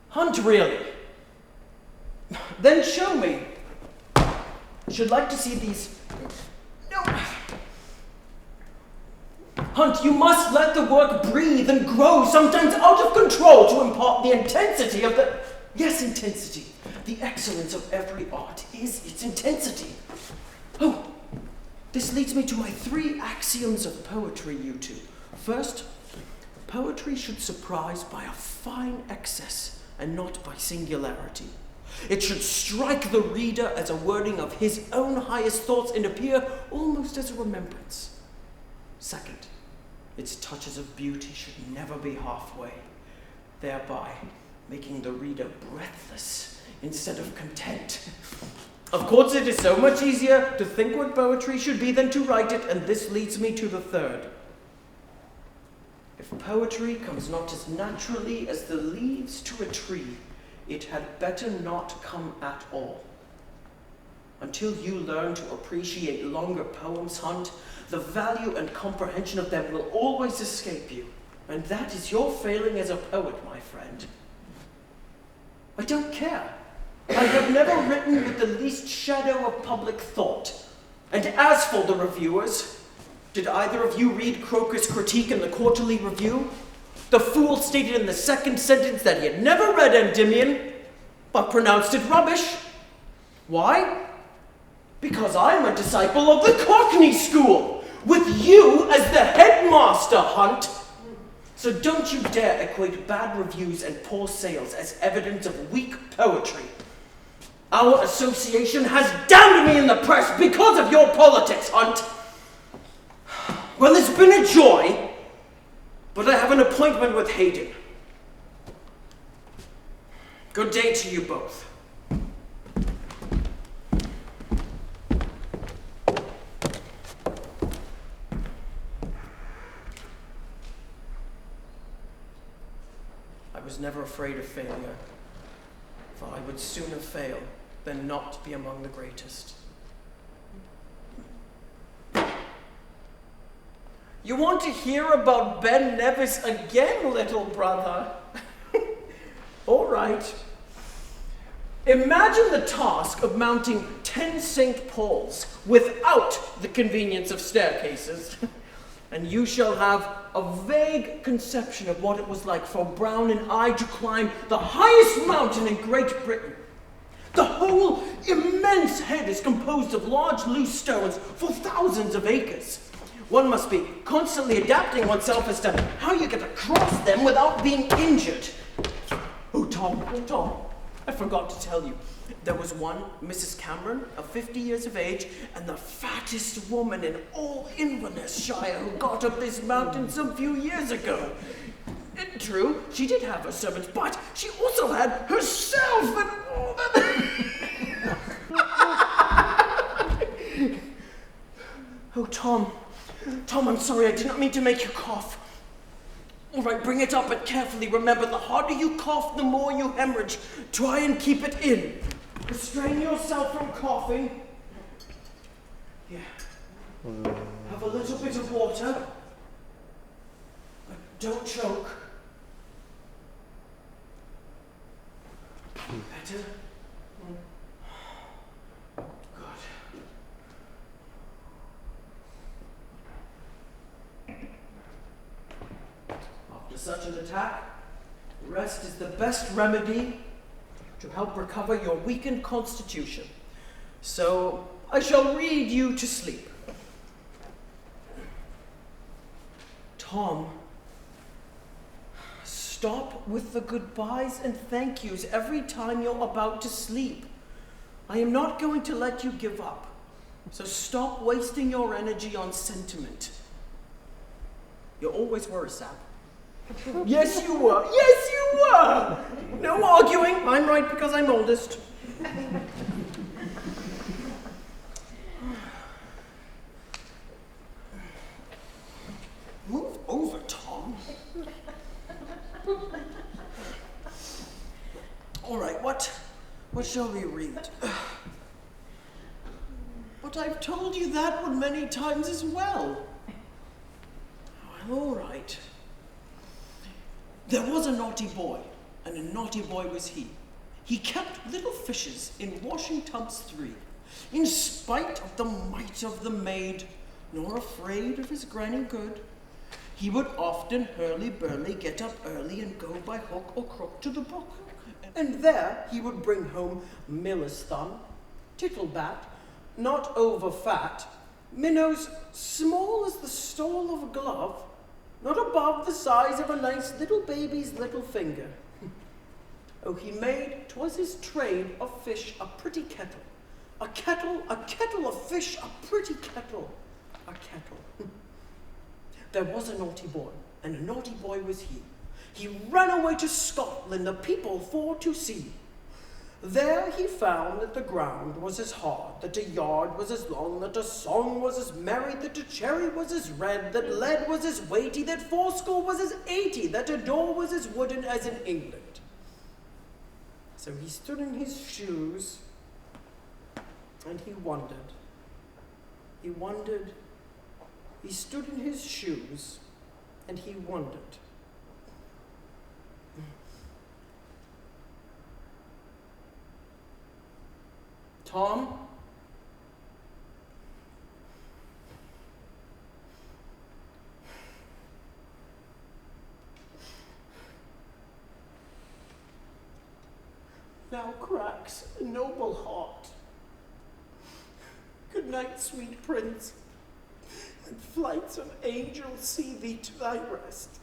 Hunt, really? Then show me. Should like to see these. No. Hunt, you must let the work breathe and grow, sometimes out of control, to impart the intensity of the... Yes, intensity. The excellence of every art is its intensity. Oh, this leads me to my 3 axioms of poetry, you two. First, poetry should surprise by a fine excess and not by singularity. It should strike the reader as a wording of his own highest thoughts and appear almost as a remembrance. Second, its touches of beauty should never be halfway, thereby making the reader breathless instead of content. Of course, it is so much easier to think what poetry should be than to write it, and this leads me to the third. If poetry comes not as naturally as the leaves to a tree, it had better not come at all. Until you learn to appreciate longer poems, Hunt, the value and comprehension of them will always escape you, and that is your failing as a poet, my friend. I don't care. I have never written with the least shadow of public thought. And as for the reviewers, did either of you read Croker's critique in the Quarterly Review? The fool stated in the second sentence that he had never read Endymion, but pronounced it rubbish. Why? Because I'm a disciple of the Cockney School, with you as the headmaster, Hunt. So don't you dare equate bad reviews and poor sales as evidence of weak poetry. Our association has damned me in the press because of your politics, Hunt. Well, it's been a joy, but I have an appointment with Hayden. Good day to you both. I was never afraid of failure, for I would sooner fail than not be among the greatest. You want to hear about Ben Nevis again, little brother? All right. Imagine the task of mounting 10 St. Paul's without the convenience of staircases, and you shall have a vague conception of what it was like for Brown and I to climb the highest mountain in Great Britain. The whole immense head is composed of large loose stones for thousands of acres. One must be constantly adapting oneself as to how you get across them without being injured. Oh, Tom, I forgot to tell you. There was one, Mrs. Cameron, of 50 years of age, and the fattest woman in all Inverness-shire who got up this mountain some few years ago. True, she did have her servants, but she also had herself and all that. Oh, Tom, I'm sorry, I did not mean to make you cough. All right, bring it up, but carefully. Remember, the harder you cough, the more you hemorrhage. Try and keep it in. Restrain yourself from coughing. Yeah. Have a little bit of water. But don't choke. Better? Good. After such an attack, rest is the best remedy to help recover your weakened constitution. So I shall read you to sleep. Tom, stop with the goodbyes and thank yous every time you're about to sleep. I am not going to let you give up, so stop wasting your energy on sentiment. You always were, Sap. Yes, you were. Yes, you were. No arguing. I'm right because I'm oldest. Move over, Tom. All right, what shall we read? But I've told you that one many times as well. Well, all right. There was a naughty boy, and a naughty boy was he. He kept little fishes in washing tubs 3, in spite of the might of the maid, nor afraid of his granny good. He would often hurly-burly get up early and go by hook or crook to the brook, And there he would bring home miller's thumb, tittlebat, not over fat, minnows small as the stole of a glove, not above the size of a nice little baby's little finger. Oh, he made, 'twas his trade, of fish a pretty kettle. A kettle of fish, a pretty kettle, a kettle. There was a naughty boy, and a naughty boy was he. He ran away to Scotland, the people for to see. There he found that the ground was as hard, that a yard was as long, that a song was as merry, that a cherry was as red, that lead was as weighty, that fourscore was as 80, that a door was as wooden as in England. So he stood in his shoes, and he wondered. He wondered. He stood in his shoes, and he wondered. Tom? Now cracks a noble heart. Good night, sweet prince, and flights of angels see thee to thy rest.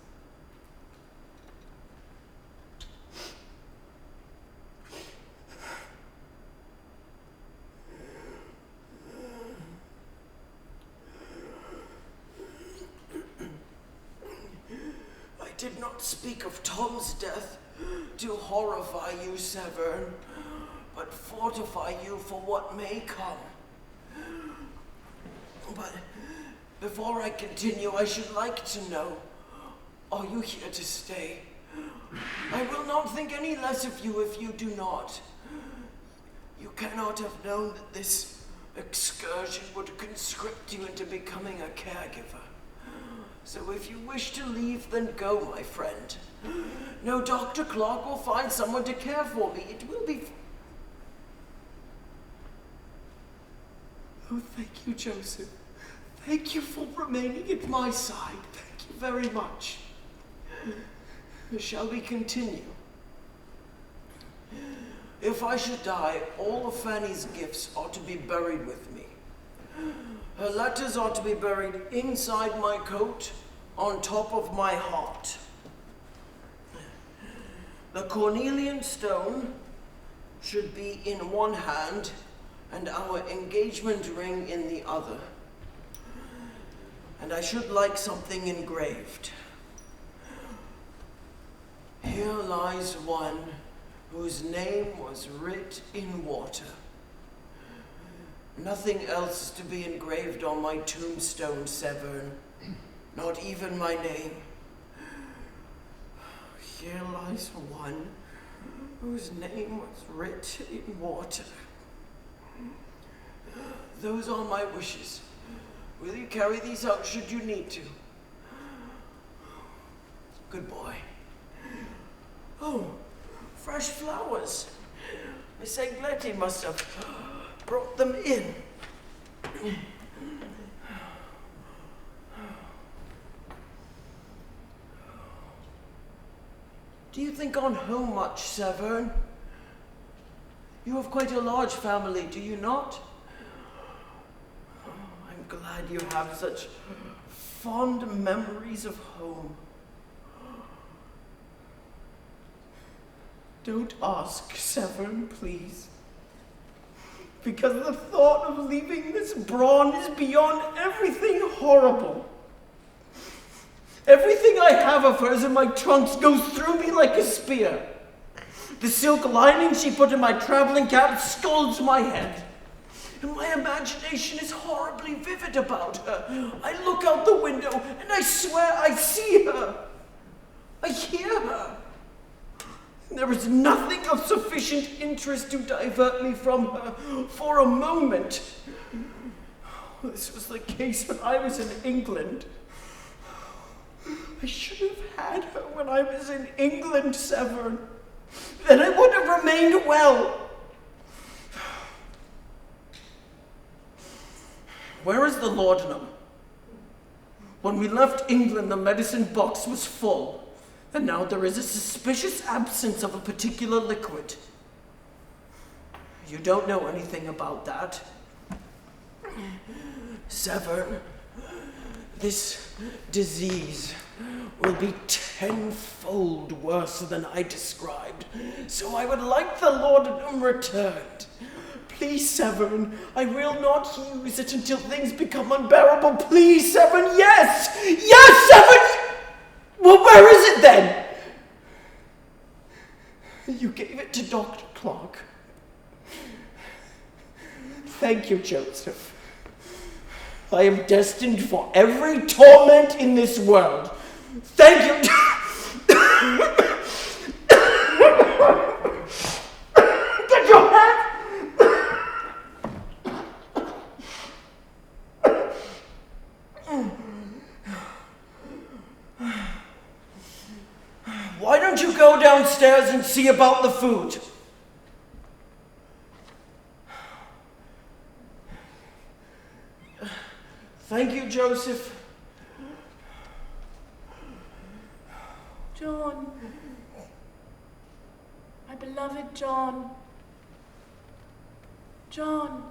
I did not speak of Tom's death to horrify you, Severn, but fortify you for what may come. But before I continue, I should like to know, are you here to stay? I will not think any less of you if you do not. You cannot have known that this excursion would conscript you into becoming a caregiver. So if you wish to leave, then go, my friend. No, Dr. Clark will find someone to care for me. It will be... Oh, thank you, Joseph. Thank you for remaining at my side. Thank you very much. Shall we continue? If I should die, all of Fanny's gifts are to be buried with me. Her letters are to be buried inside my coat, on top of my heart. The cornelian stone should be in one hand, and our engagement ring in the other. And I should like something engraved. Here lies one whose name was writ in water. Nothing else is to be engraved on my tombstone, Severn, not even my name. Here lies one whose name was writ in water. Those are my wishes. Will you carry these out should you need to? Good boy. Oh, fresh flowers. Miss Egletti must have brought them in. Do you think on home much, Severn? You have quite a large family, do you not? I'm glad you have such fond memories of home. Don't ask, Severn, please. Because the thought of leaving Miss Braun is beyond everything horrible. Everything I have of hers in my trunks goes through me like a spear. The silk lining she put in my traveling cap scalds my head. And my imagination is horribly vivid about her. I look out the window and I swear I see her. I hear her. There is nothing of sufficient interest to divert me from her for a moment. This was the case when I was in England. I should have had her when I was in England, Severn. Then I would have remained well. Where is the laudanum? When we left England, the medicine box was full. And now there is a suspicious absence of a particular liquid. You don't know anything about that. Severn, this disease will be tenfold worse than I described, so I would like the laudanum returned. Please, Severn, I will not use it until things become unbearable. Please, Severn, yes! Yes, Severn! Well, where is it then? You gave it to Dr. Clark. Thank you, Joseph. I am destined for every torment in this world. Thank you. Get your hand. Why don't you go downstairs and see about the food? Thank you, Joseph. John. My beloved John. John.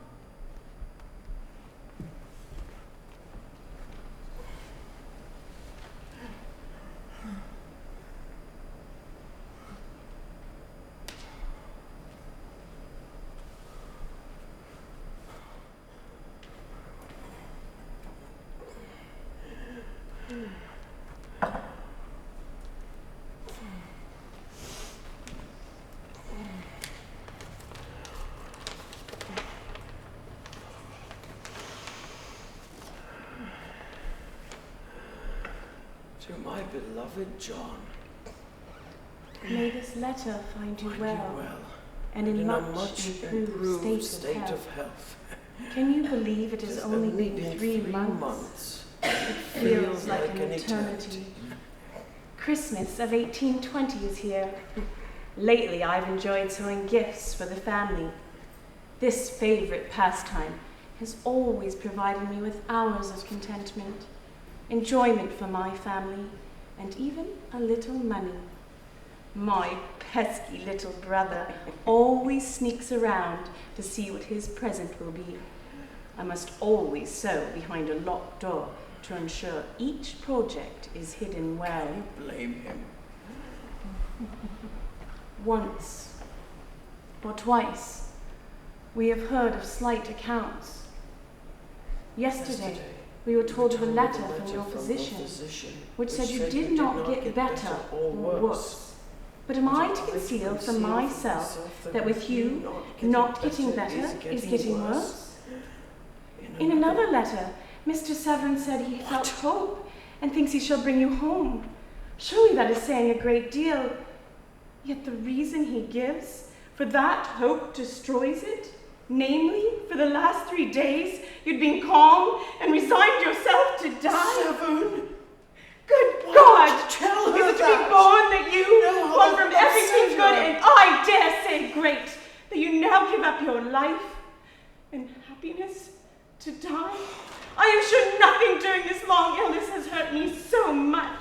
To my beloved John. May this letter find you well, and in in a much much improved improved state of health. Can you believe it has It's only been 3 months? It feels like an eternity. Christmas of 1820 is here. Lately, I've enjoyed sewing gifts for the family. This favorite pastime has always provided me with hours of contentment, enjoyment for my family, and even a little money. My pesky little brother always sneaks around to see what his present will be. I must always sew behind a locked door to ensure each project is hidden well. Can you blame him? Once or twice, we have heard of slight accounts. Yesterday, we were told of a letter from your physician, which said you did not get better or worse. But am I to conceal from myself that with you, not getting better is getting worse? In another letter, Mr. Severn said he felt hope and thinks he shall bring you home. Surely that is saying a great deal. Yet the reason he gives for that hope destroys it. Namely, for the last 3 days, you'd been calm and resigned yourself to die. Severn! Good God! Tell her Is it to be born that you, one from everything good and I dare say great, that you now give up your life and happiness to die? I am sure nothing during this long illness has hurt me so much.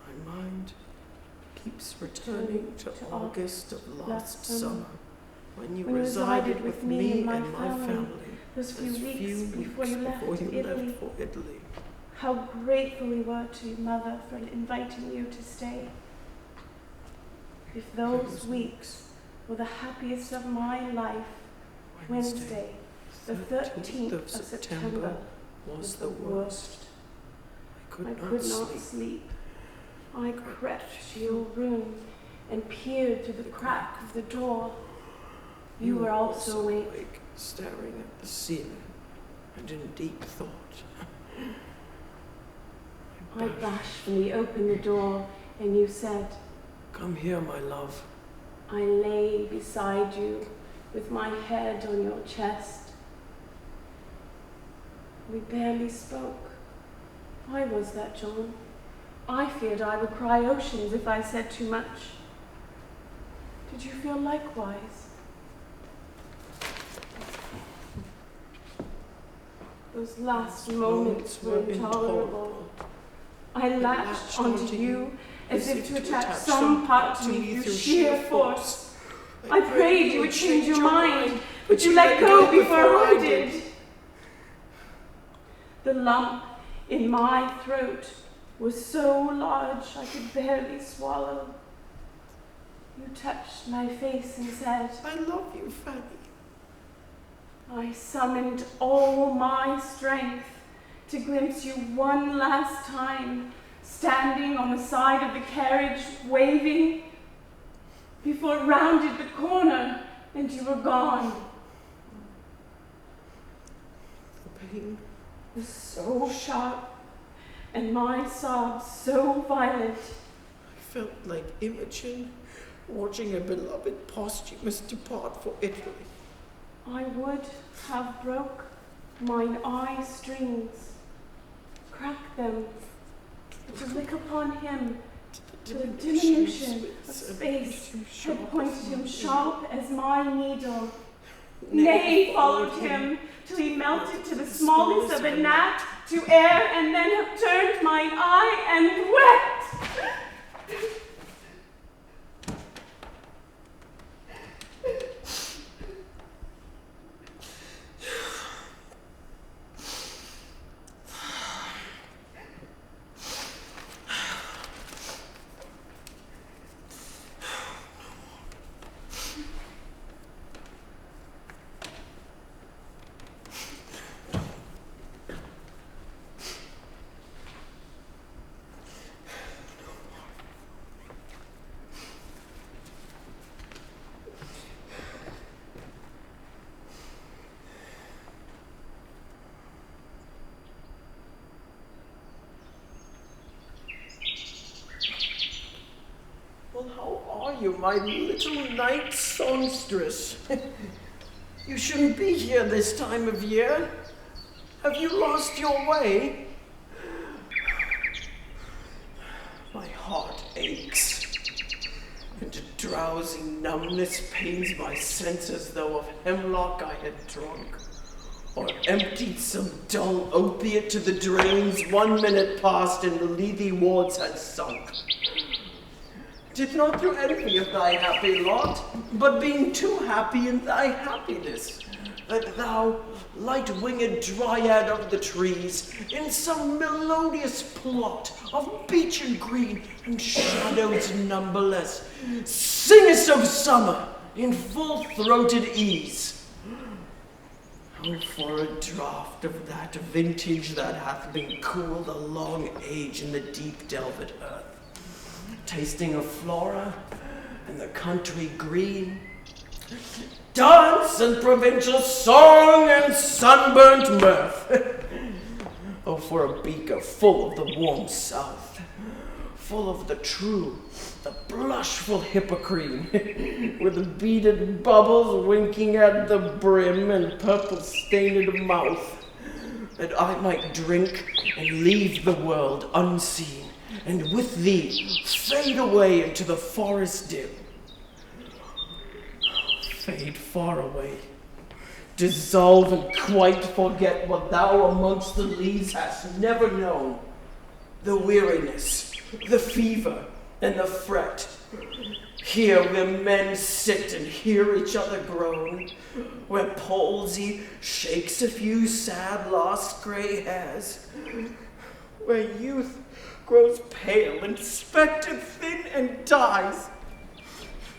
My mind keeps returning to August of last summer, when you resided with me and my family. Those few weeks before you left for Italy. Italy. How grateful we were to your mother for inviting you to stay. If those weeks were the happiest of my life, Wednesday, the 13th of September, was the worst. I could not sleep. I crept to your room and peered through the crack of the door. You were also awake, staring at the ceiling and in deep thought. I bashfully opened the door and you said, "Come here, my love." I lay beside you with my head on your chest. We barely spoke. Why was that, John? I feared I would cry oceans if I said too much. Did you feel likewise? Those last moments were intolerable. I latched onto you as if to attach some part to me through sheer force. I prayed you would change your mind, but you let go before I did. The lump in my throat was so large I could barely swallow. You touched my face and said, I love you, Fanny. I summoned all my strength to glimpse you one last time, standing on the side of the carriage, waving, before it rounded the corner and you were gone. The pain was so sharp and my sobs so violent. I felt like Imogen watching a beloved posthumous depart for Italy. I would have broke mine eye strings, cracked them, to lick upon him till the diminution of space had pointed him sharp as my needle. Nay, followed him till he melted to the smallness of a gnat to air, and then have turned mine eye and wept. Well, how are you, my little night songstress? You shouldn't be here this time of year. Have you lost your way? My heart aches, and a drowsy numbness pains my senses, though of hemlock I had drunk, or emptied some dull opiate to the drains 1 minute past and the Lethe wards had sunk. Did not through envy of thy happy lot, but being too happy in thy happiness, that thou, light-winged dryad of the trees, in some melodious plot of beech and green and shadows numberless, singest of summer in full-throated ease. Oh, for a draught of that vintage that hath been cooled a long age in the deep delved earth, tasting of flora and the country green, dance and provincial song and sunburnt mirth. Oh, for a beaker full of the warm south, full of the true, the blushful hippocrene, with beaded bubbles winking at the brim and purple-stained mouth, that I might drink and leave the world unseen, and with thee fade away into the forest dim. Fade far away, dissolve and quite forget what thou amongst the leaves hast never known, the weariness, the fever, and the fret. Here where men sit and hear each other groan, where palsy shakes a few sad lost gray hairs, where youth grows pale and spectre thin and dies.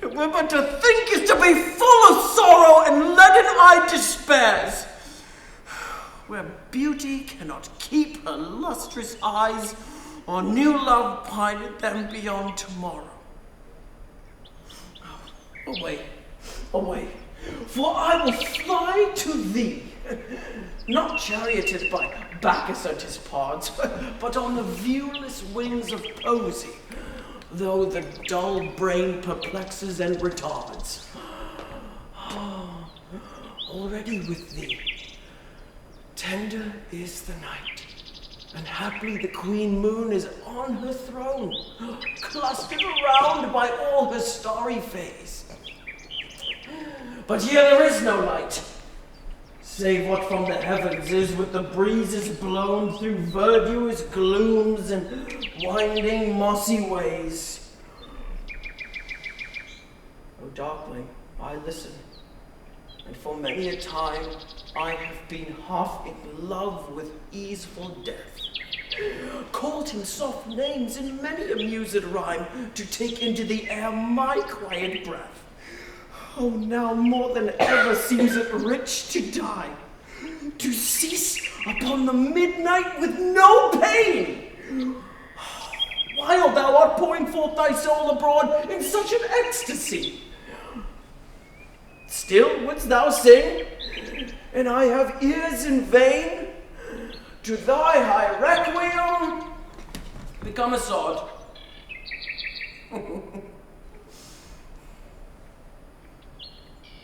It were but to think is to be full of sorrow and leaden-eyed despairs, where beauty cannot keep her lustrous eyes, or new love pineth them beyond tomorrow. Away, away, for I will fly to thee, not charioted by Bacchus and his pards, but on the viewless wings of poesy, though the dull brain perplexes and retards. Already with thee, tender is the night, and haply the queen moon is on her throne, clustered around by all her starry fays. But here there is no light, save what from the heavens is with the breezes blown through verdurous glooms and winding mossy ways. Oh, darkling, I listen, and for many a time I have been half in love with easeful death, called him soft names in many a mused rhyme to take into the air my quiet breath. Oh, now more than ever seems it rich to die, to cease upon the midnight with no pain. While thou art pouring forth thy soul abroad in such an ecstasy, still wouldst thou sing, and I have ears in vain, to thy high requiem become a sod.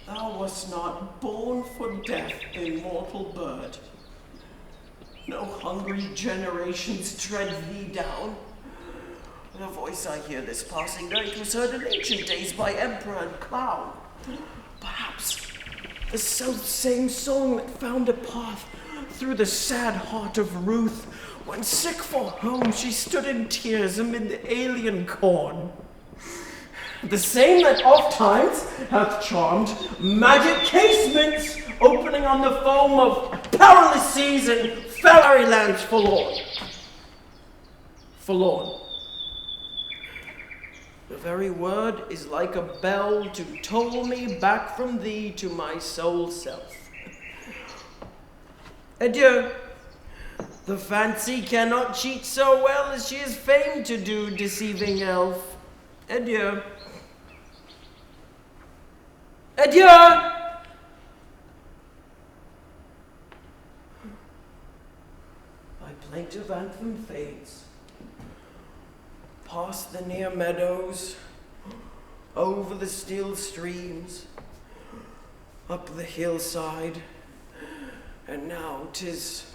Thou wast not born for death, immortal bird. No hungry generations tread thee down. The voice I hear this passing night was heard in ancient days by emperor and clown. Perhaps the self-same song that found a path through the sad heart of Ruth, when sick for home she stood in tears amid the alien corn. The same that oft times hath charmed magic casements opening on the foam of perilous seas and fairy lands forlorn. Forlorn. The very word is like a bell to toll me back from thee to my sole self. Adieu. The fancy cannot cheat so well as she is famed to do, deceiving elf. Adieu. Adieu! Thy plaintive anthem fades, past the near meadows, over the still streams, up the hillside, and now 'tis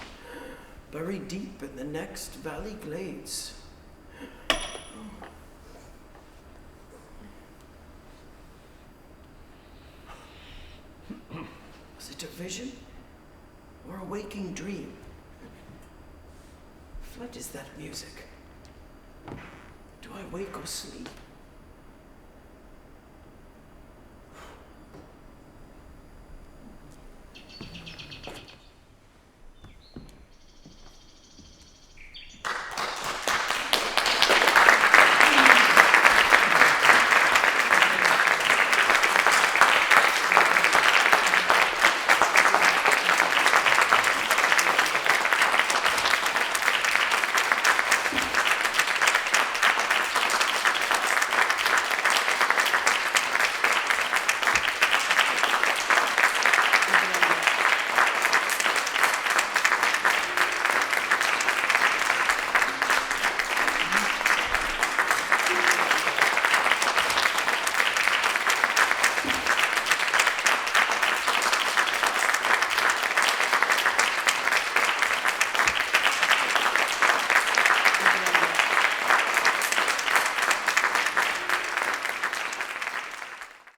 buried deep in the next valley glades. Was it a vision or a waking dream? What is that music? Do I wake or sleep?